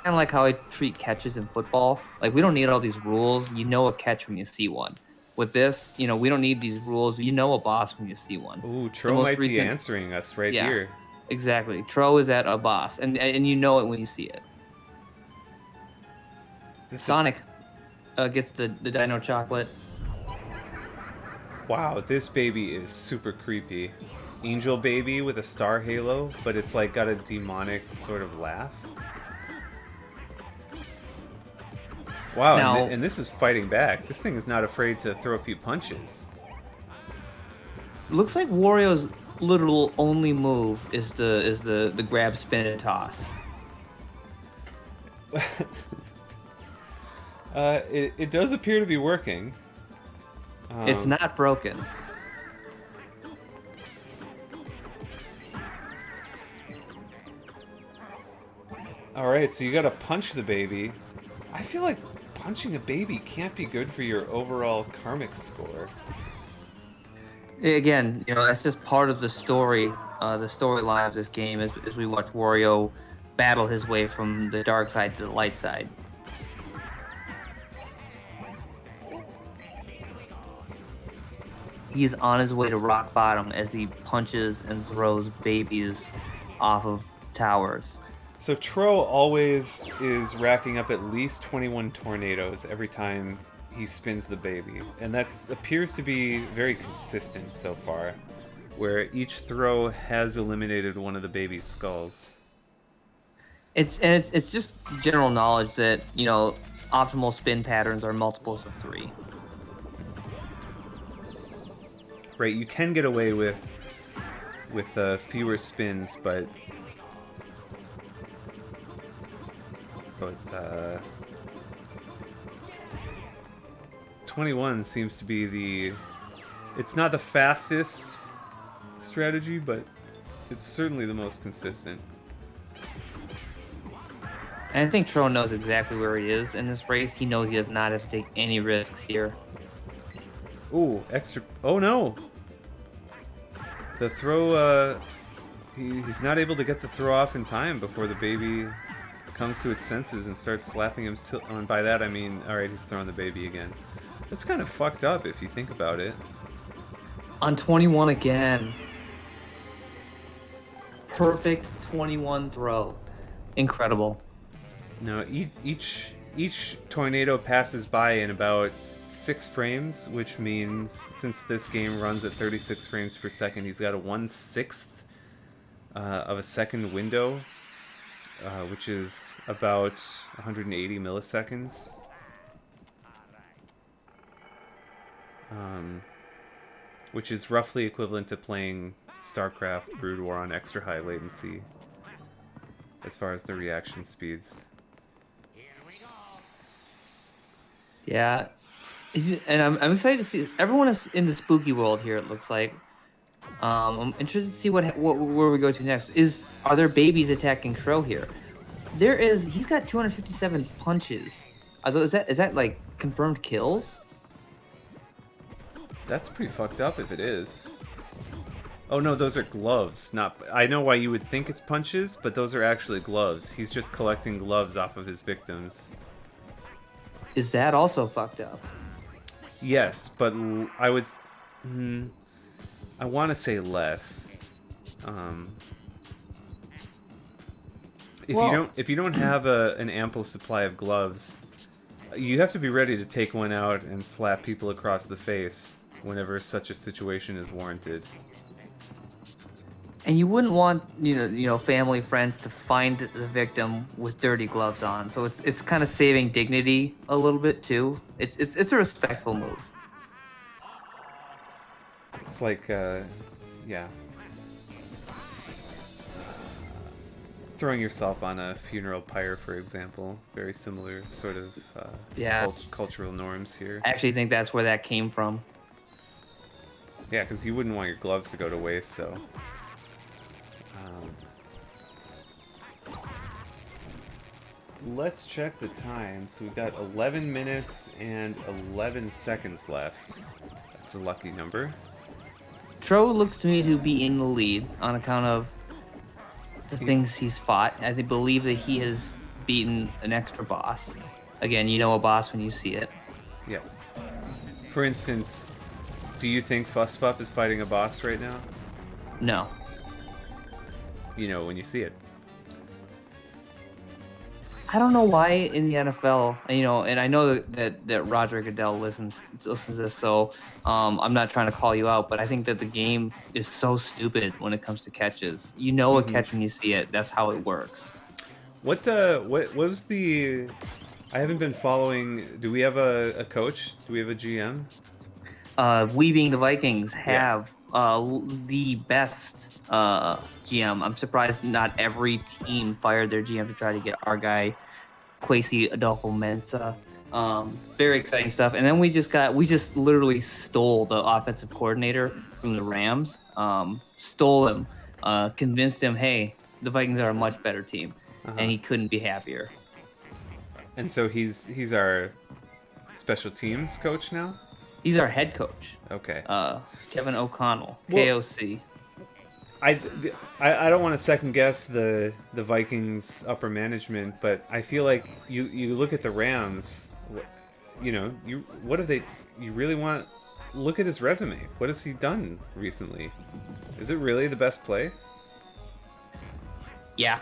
kind of like how I treat catches in football. Like, we don't need all these rules. You know a catch when you see one. With this, we don't need these rules. You know a boss when you see one. Ooh, Tro might be answering us right here. Exactly. Tro is at a boss, and you know it when you see it. Sonic gets the Dino Chocolate. Wow, this baby is super creepy. Angel baby with a star halo, but it's like got a demonic sort of laugh. Wow, Now, and this is fighting back. This thing is not afraid to throw a few punches. Looks like Wario's literal only move is the grab, spin, and toss. It does appear to be working. It's not broken. Alright, so you gotta punch the baby. I feel like punching a baby can't be good for your overall karmic score. Again, that's just part of the story, the storyline of this game as we watch Wario battle his way from the dark side to the light side. He's on his way to rock bottom as he punches and throws babies off of towers. So Tro always is racking up at least 21 tornadoes every time he spins the baby. And that appears to be very consistent so far, where each throw has eliminated one of the baby's skulls. It's just general knowledge that, optimal spin patterns are multiples of 3. Right, you can get away with fewer spins, but 21 seems to be it's not the fastest strategy, but it's certainly the most consistent. And I think Tro knows exactly where he is in this race. He knows he does not have to take any risks here. Ooh, extra. Oh no! The throw, he's not able to get the throw off in time before the baby comes to its senses and starts slapping him. And by that I mean, alright, he's throwing the baby again. That's kind of fucked up if you think about it. On 21 again. Perfect 21 throw. Incredible. No, each tornado passes by in about 6 frames, which means since this game runs at 36 frames per second, he's got a 1/6 of a second window, which is about 180 milliseconds. Which is roughly equivalent to playing StarCraft Brood War on extra high latency as far as the reaction speeds. Yeah. And I'm excited to see everyone is in the spooky world here, it looks like. I'm interested to see where we go to next. Are there babies attacking Tro here? He's got 257 punches. Is that like confirmed kills? That's pretty fucked up if it is. Oh no, those are gloves. I know why you would think it's punches, but those are actually gloves. He's just collecting gloves off of his victims. Is that also fucked up? Yes, but I want to say less. If you don't have an ample supply of gloves, you have to be ready to take one out and slap people across the face whenever such a situation is warranted. And you wouldn't want family, friends to find the victim with dirty gloves on. So it's kind of saving dignity a little bit too. It's a respectful move. It's like, yeah. Throwing yourself on a funeral pyre, for example. Very similar sort of cultural norms here. I actually think that's where that came from. Yeah, because you wouldn't want your gloves to go to waste, so... let's check the time. So we've got 11 minutes and 11 seconds left. That's a lucky number. Tro looks to me to be in the lead on account of the things he's fought. I believe that he has beaten an extra boss. Again, you know a boss when you see it. Yeah. For instance, do you think Fusspup is fighting a boss right now? No. You know when you see it. I don't know why in the NFL, and I know that Roger Goodell listens to this, so I'm not trying to call you out, but I think that the game is so stupid when it comes to catches. You know a catch when you see it. That's how it works. What was the... I haven't been following... Do we have a coach? Do we have a GM? We being the Vikings have the best GM. I'm surprised not every team fired their GM to try to get our guy, Kwesi Adolfo-Mensah. Very exciting stuff. And then we just literally stole the offensive coordinator from the Rams. Stole him, convinced him, hey, the Vikings are a much better team. And he couldn't be happier. And so he's our special teams coach now? He's our head coach. Okay. Kevin O'Connell, Well, KOC. I don't want to second guess the Vikings upper management, but I feel like you look at the Rams, what have they? You really want look at his resume. What has he done recently? Is it really the best play? Yeah.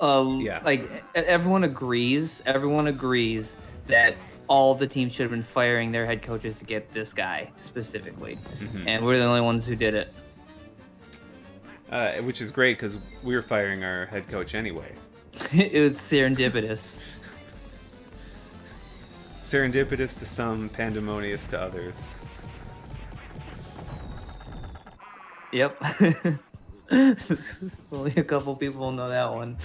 Yeah. Like everyone agrees that all the teams should have been firing their head coaches to get this guy specifically, and we're the only ones who did it. Which is great because we were firing our head coach anyway. It was serendipitous. Serendipitous to some, pandemonious to others. Yep. Only a couple people know that one.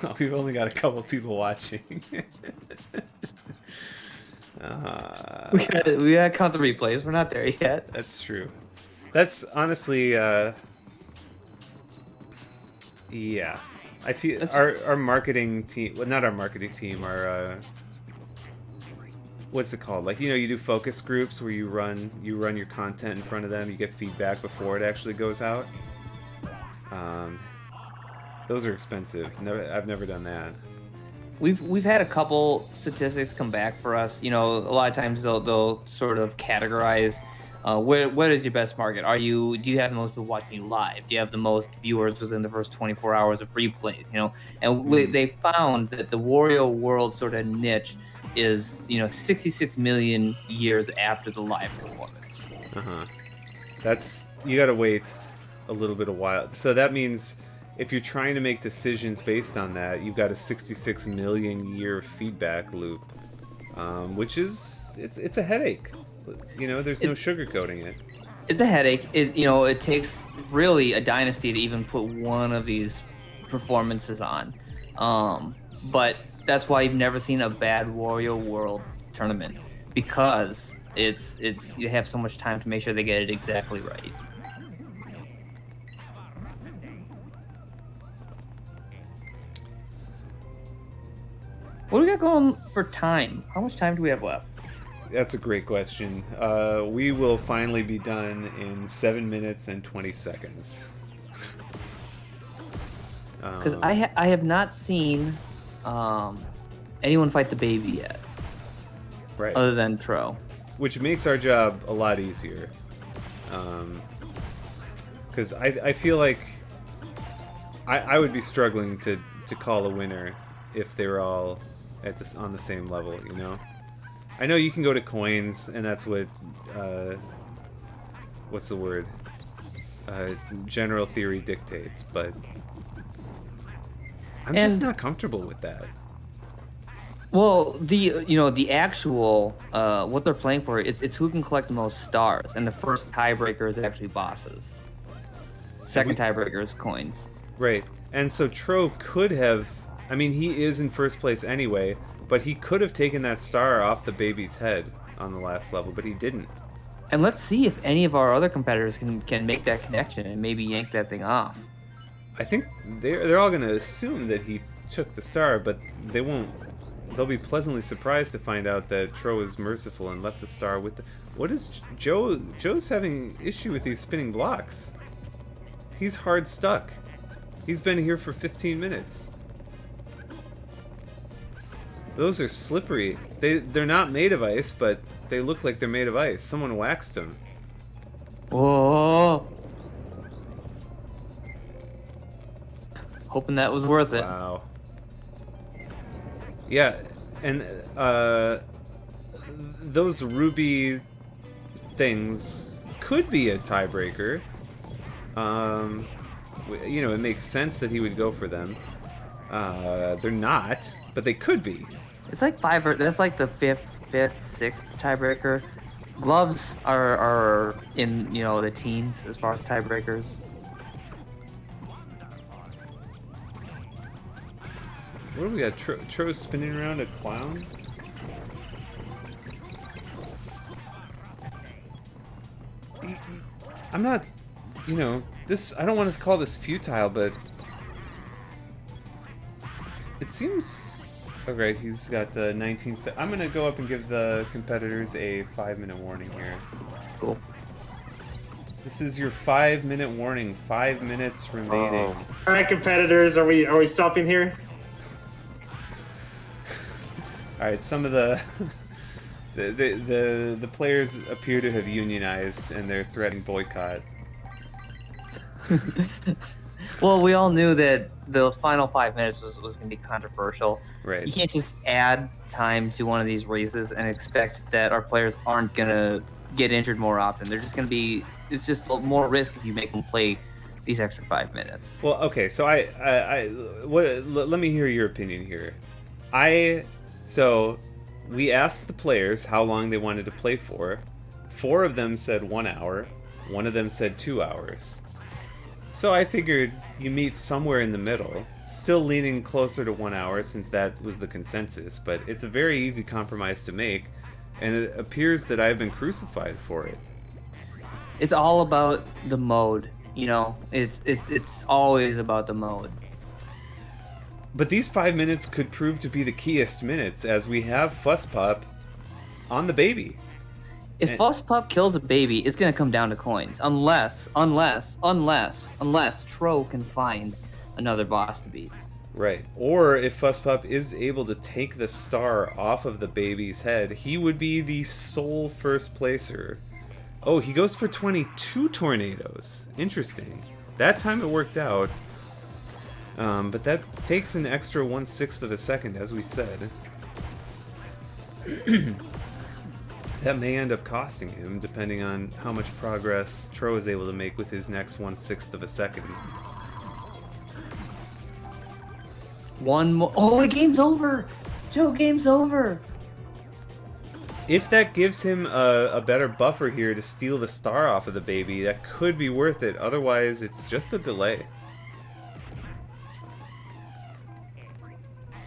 Well, we've only got a couple people watching. We gotta count the replays. We're not there yet. That's true. That's honestly, yeah. I feel our marketing team, well, not our marketing team, our what's it called? Like, you do focus groups where you run your content in front of them. You get feedback before it actually goes out. Those are expensive. I've never done that. We've had a couple statistics come back for us. A lot of times they'll sort of categorize what is your best market. Do you have the most people watching you live? Do you have the most viewers within the first 24 hours of replays? And they found that the Wario World sort of niche is 66 million years after the live performance. That's, you gotta wait a little bit of while. So that means if you're trying to make decisions based on that, you've got a 66 million year feedback loop, which is it's a headache. There's no sugarcoating it. It's a headache. It takes really a dynasty to even put one of these performances on. But that's why you've never seen a bad Wario World tournament, because it's you have so much time to make sure they get it exactly right. What do we got going for time? How much time do we have left? That's a great question. We will finally be done in 7 minutes and 20 seconds. Because I have not seen anyone fight the baby yet. Right. Other than Tro. Which makes our job a lot easier. Because I feel like I would be struggling to call a winner if they were all on the same level, you know? I know you can go to coins, and that's what, what's the word? General theory dictates, but I'm just not comfortable with that. Well, the actual what they're playing for it's who can collect the most stars, and the first tiebreaker is actually bosses. Second tiebreaker is coins. Right, and so Tro could have. I mean, he is in first place anyway, but he could have taken that star off the baby's head on the last level, but he didn't. And let's see if any of our other competitors can make that connection and maybe yank that thing off. I think they're all going to assume that he took the star, but they won't. They'll be pleasantly surprised to find out that Tro is merciful and left the star with the... What is Joe? Joe's having issue with these spinning blocks. He's hard stuck. He's been here for 15 minutes. Those are slippery. They're not made of ice, but they look like they're made of ice. Someone waxed them. Whoa! Hoping that was worth it. Wow. Yeah, and those ruby things could be a tiebreaker. You know, it makes sense that he would go for them. They're not, but they could be. It's like that's like the fifth, sixth tiebreaker. Gloves are in the teens as far as tiebreakers. What do we got? Tro spinning around a clown? I'm not, this. I don't want to call this futile, but it seems. Okay, he's got 19. I'm gonna go up and give the competitors a 5-minute warning here. Cool. This is your 5-minute warning. 5 minutes remaining. All right, competitors, are we stopping here? All right, some of the the players appear to have unionized and they're threatening boycott. Well, we all knew that the final 5 minutes was going to be controversial. Right. You can't just add time to one of these races and expect that our players aren't going to get injured more often. They're just going to be... It's just more risk if you make them play these extra 5 minutes. Well, okay, so let me hear your opinion here. So we asked the players how long they wanted to play for. 4 of them said 1 hour. 1 of them said 2 hours. So I figured you meet somewhere in the middle, still leaning closer to 1 hour since that was the consensus, but it's a very easy compromise to make, and it appears that I've been crucified for it. It's all about the mode, It's always about the mode. But these 5 minutes could prove to be the keyest minutes, as we have Fuss Pup on the baby. If Fuss Pup kills a baby, it's gonna come down to coins. Unless Tro can find another boss to beat. Right. Or if Fuss Pup is able to take the star off of the baby's head, he would be the sole first placer. Oh, he goes for 22 tornadoes. Interesting. That time it worked out. But that takes an extra 1/6 of a second, as we said. That may end up costing him, depending on how much progress Tro is able to make with his next 1/6 of a second. One more. Oh, the game's over! Joe, game's over! If that gives him a better buffer here to steal the star off of the baby, that could be worth it. Otherwise, it's just a delay.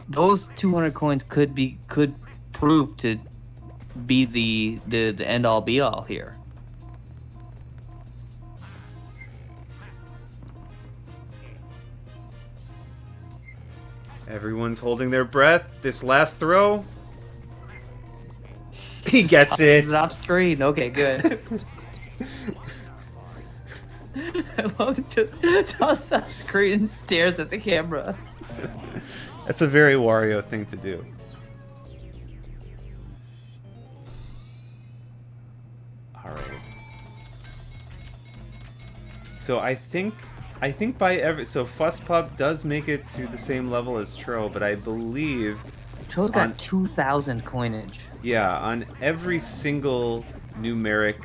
Those 200 coins could prove to be the end all be all here. Everyone's holding their breath. This last throw. He gets it. It's off screen. Okay, good. I love it. Just toss off screen and stares at the camera. That's a very Wario thing to do. Alright. So I think I think so Fusspup does make it to the same level as Tro, but I believe Tro's got On- 2,000 coinage. yeah, on every single numeric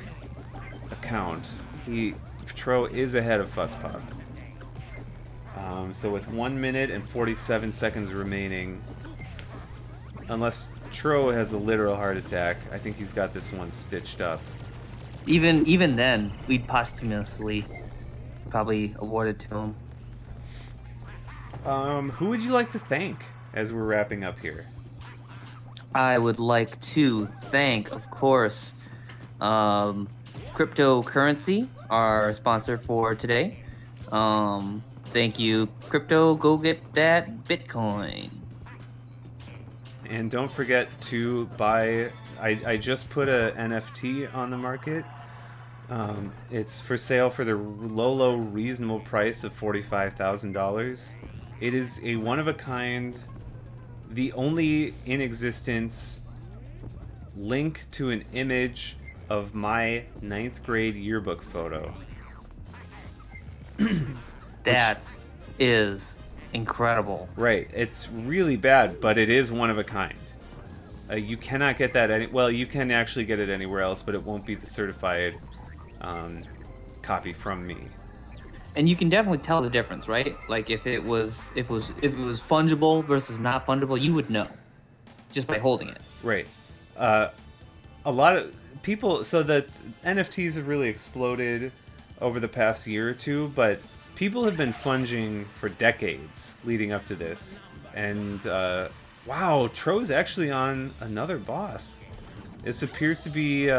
account, Tro is ahead of Fusspup. So with 1 minute and 47 seconds remaining, unless Tro has a literal heart attack, I think he's got this one stitched up. Even then, we'd posthumously probably award it to him. Who would you like to thank as we're wrapping up here? I would like to thank, of course, Cryptocurrency, our sponsor for today. Thank you, Crypto. Go get that Bitcoin. And don't forget to buy. I just put a NFT on the market. It's for sale for the low reasonable price of $45,000. It is a one-of-a-kind, the only in existence link to an image of my 9th grade yearbook photo. That is incredible. Right, it's really bad, but it is one of a kind. You cannot get that well, you can actually get it anywhere else, but it won't be the certified copy from me. And you can definitely tell the difference, right? Like if it was fungible versus not fungible, you would know just by holding it. Right. A lot of people. So that NFTs have really exploded over the past year or two, but people have been funging for decades leading up to this. And wow, Tro's actually on another boss. This appears to be.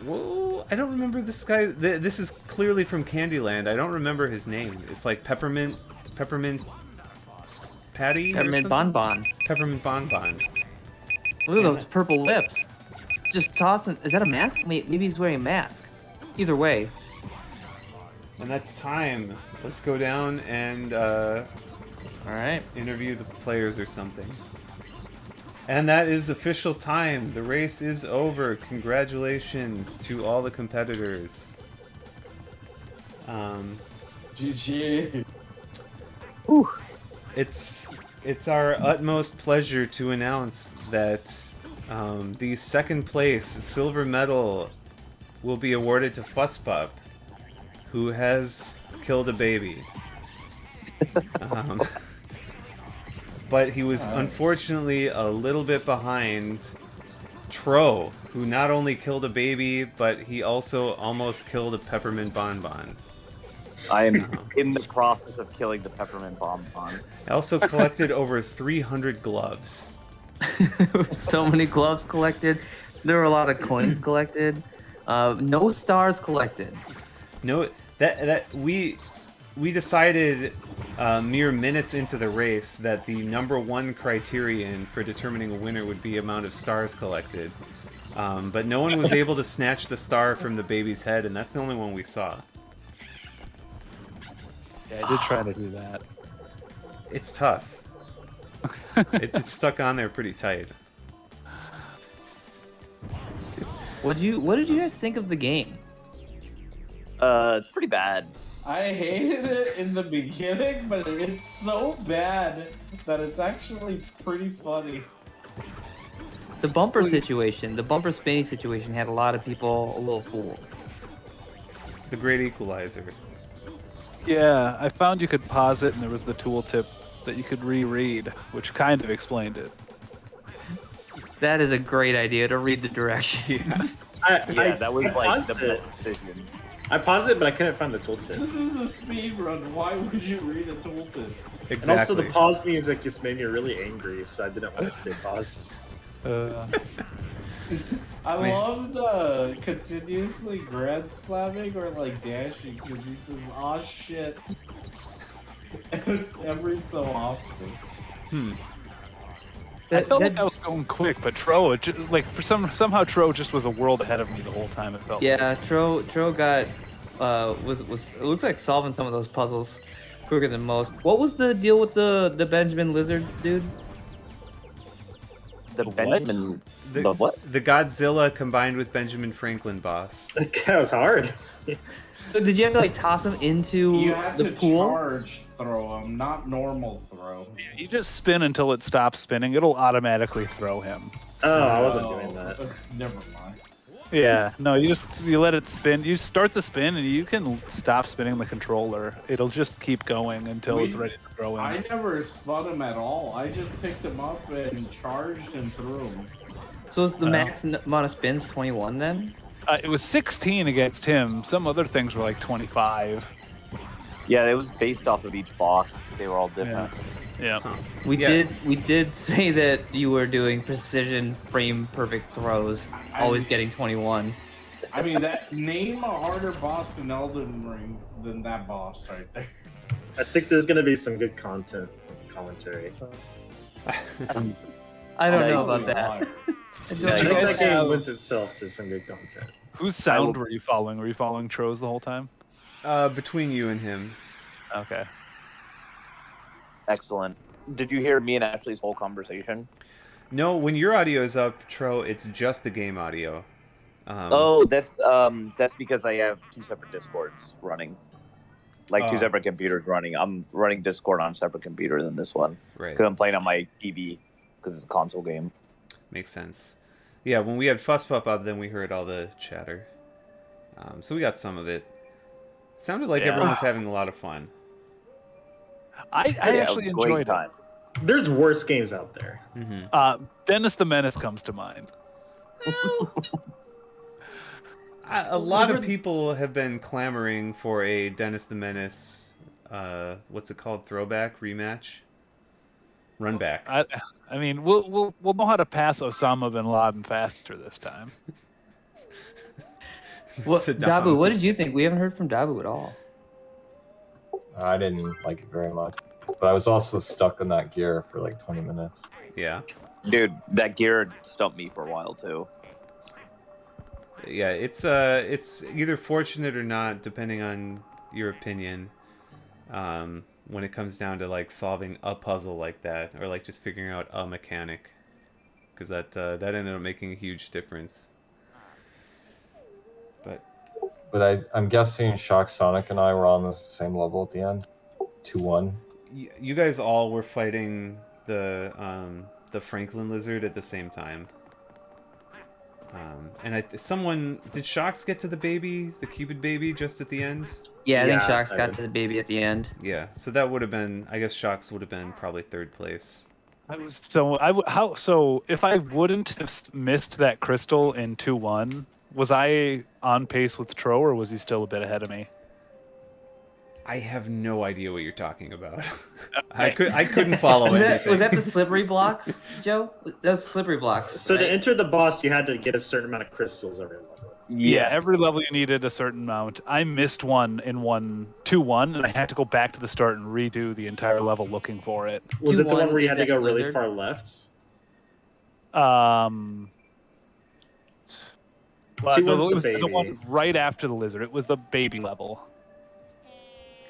Whoa, I don't remember this guy. This is clearly from Candyland. I don't remember his name. It's like Peppermint Patty? Peppermint Bonbon. Peppermint Bonbon. Look at those purple lips. Just tossing. Is that a mask? Maybe he's wearing a mask. Either way. And that's time. Let's go down and All right. interview the players or something. And that is official time. The race is over. Congratulations to all the competitors. GG. Whew. It's our utmost pleasure to announce that the second place silver medal will be awarded to Fusspup, who has killed a baby. But he was unfortunately a little bit behind Tro, who not only killed a baby, but he also almost killed a peppermint bonbon. I am in the process of killing the peppermint bonbon. I also collected over 300 gloves. So many gloves collected. There were a lot of coins collected. No stars collected. No, that we decided mere minutes into the race that the number one criterion for determining a winner would be amount of stars collected. But no one was able to snatch the star from the baby's head, and that's the only one we saw. Yeah, I did try to do that. It's tough. It's stuck on there pretty tight. What did you guys think of the game? It's pretty bad. I hated it in the beginning, but it's so bad that it's actually pretty funny. The bumper situation, the bumper spinning situation, had a lot of people a little fooled. The Great Equalizer. Yeah, I found you could pause it, and there was the tooltip that you could reread, which kind of explained it. That is a great idea to read the directions. That was I like paused the it. best decision. I paused it, but I couldn't find the tooltip. This is a speed run. Why would you read a tooltip? Exactly. And also the pause music just made me really angry, so I didn't want to stay paused. I loved continuously grand slamming or like dashing because he says, "Aw shit," every so often. I felt like I was going quick, but Tro, somehow Tro just was a world ahead of me the whole time. It felt. Yeah, Tro got was it looks like solving some of those puzzles quicker than most. What was the deal with the Benjamin Lizards, dude? The Benjamin. The The what? The Godzilla combined with Benjamin Franklin boss. That was hard. So did you have to like toss them into You have the to pool? charge throw him, not normal throw. You just spin until it stops spinning. It'll automatically throw him. Oh, I wasn't doing that. Never mind. Yeah, no, you let it spin. You start the spin, and you can stop spinning the controller. It'll just keep going until it's ready to throw him. I never spun him at all. I just picked him up and charged and threw him. So is the max amount of spins 21 then? It was 16 against him. Some other things were like 25. Yeah, it was based off of each boss. They were all different. Yeah. We did say that you were doing precision frame perfect throws, always getting 21. I mean, name a harder boss in Elden Ring than that boss right there. I think there's gonna be some good commentary. I don't know Probably about that. a lot. I I don't think know. that game lends itself to some good content. Whose sound were you following? Were you following Tro's the whole time? Between you and him. Okay. Excellent. Did you hear me and Ashley's whole conversation? No, when your audio is up, Tro, it's just the game audio. Oh, that's because I have 2 separate Discords running. Like 2 separate computers running. I'm running Discord on a separate computer than this one. Right. Because I'm playing on my TV, because it's a console game. Makes sense. Yeah, when we had Fuss Pup up, then we heard all the chatter. So we got some of it. Sounded like everyone was having a lot of fun. I actually enjoyed it. There's worse games out there. Mm-hmm. Dennis the Menace comes to mind. A lot of people have been clamoring for a Dennis the Menace, what's it called, throwback, rematch? Run back. I mean, we'll know how to pass Osama bin Laden faster this time. Dabu, what did you think? We haven't heard from Dabu at all. I didn't like it very much, but I was also stuck in that gear for like 20 minutes. Yeah. Dude, that gear stumped me for a while too. Yeah, it's either fortunate or not, depending on your opinion. When it comes down to like solving a puzzle like that, or like just figuring out a mechanic, because that ended up making a huge difference. But I'm guessing Shock Sonic and I were on the same level at the end, 2-1. You guys all were fighting the Franklin lizard at the same time. And someone did Shocks get to the Cupid baby, just at the end? Yeah, I think Shocks got to the baby at the end. Yeah, so that would have been, I guess Shocks would have been probably 3rd place. So if I wouldn't have missed that crystal in 2-1, was I on pace with Tro, or was he still a bit ahead of me? I have no idea what you're talking about. I couldn't follow anything. Was that the slippery blocks, Joe? That's slippery blocks. So right? to enter the boss, you had to get a certain amount of crystals every level. Yeah, every level you needed a certain amount. I missed one in 2-1, and I had to go back to the start and redo the entire level looking for it. Was it the 2-1 one where you had to is go that really lizard? far left? Well, Two no, was it the was the baby. one right after the lizard. It was the baby level.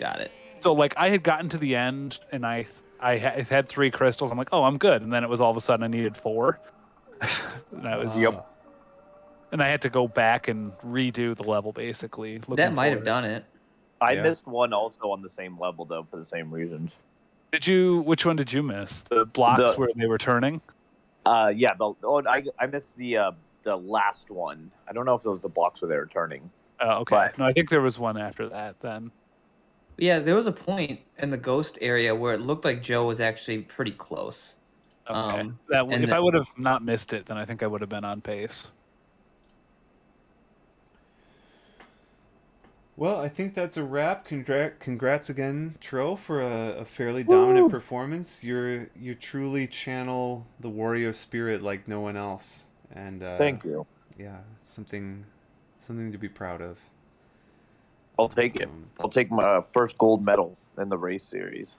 Got it. So like I had gotten to the end, and I had 3 crystals. I'm like, oh, I'm good. And then it was all of a sudden I needed 4. And I was and I had to go back and redo the level basically. That might have done it. I missed one also on the same level though, for the same reasons. Did you? Which one did you miss? The blocks where they were turning? Yeah, I missed the last one. I don't know if those were the blocks where they were turning. Oh, okay. But- No, I think there was one after that then. Yeah, there was a point in the ghost area where it looked like Joe was actually pretty close. Okay. And If I would have not missed it, then I think I would have been on pace. Well, I think that's a wrap. Congrats again, Tro, for a fairly dominant performance. You truly channel the Wario spirit like no one else, and Thank you. Yeah, something to be proud of. I'll take it. I'll take my first gold medal in the race series.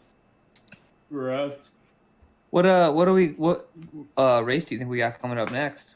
Right. what race do you think we got coming up next?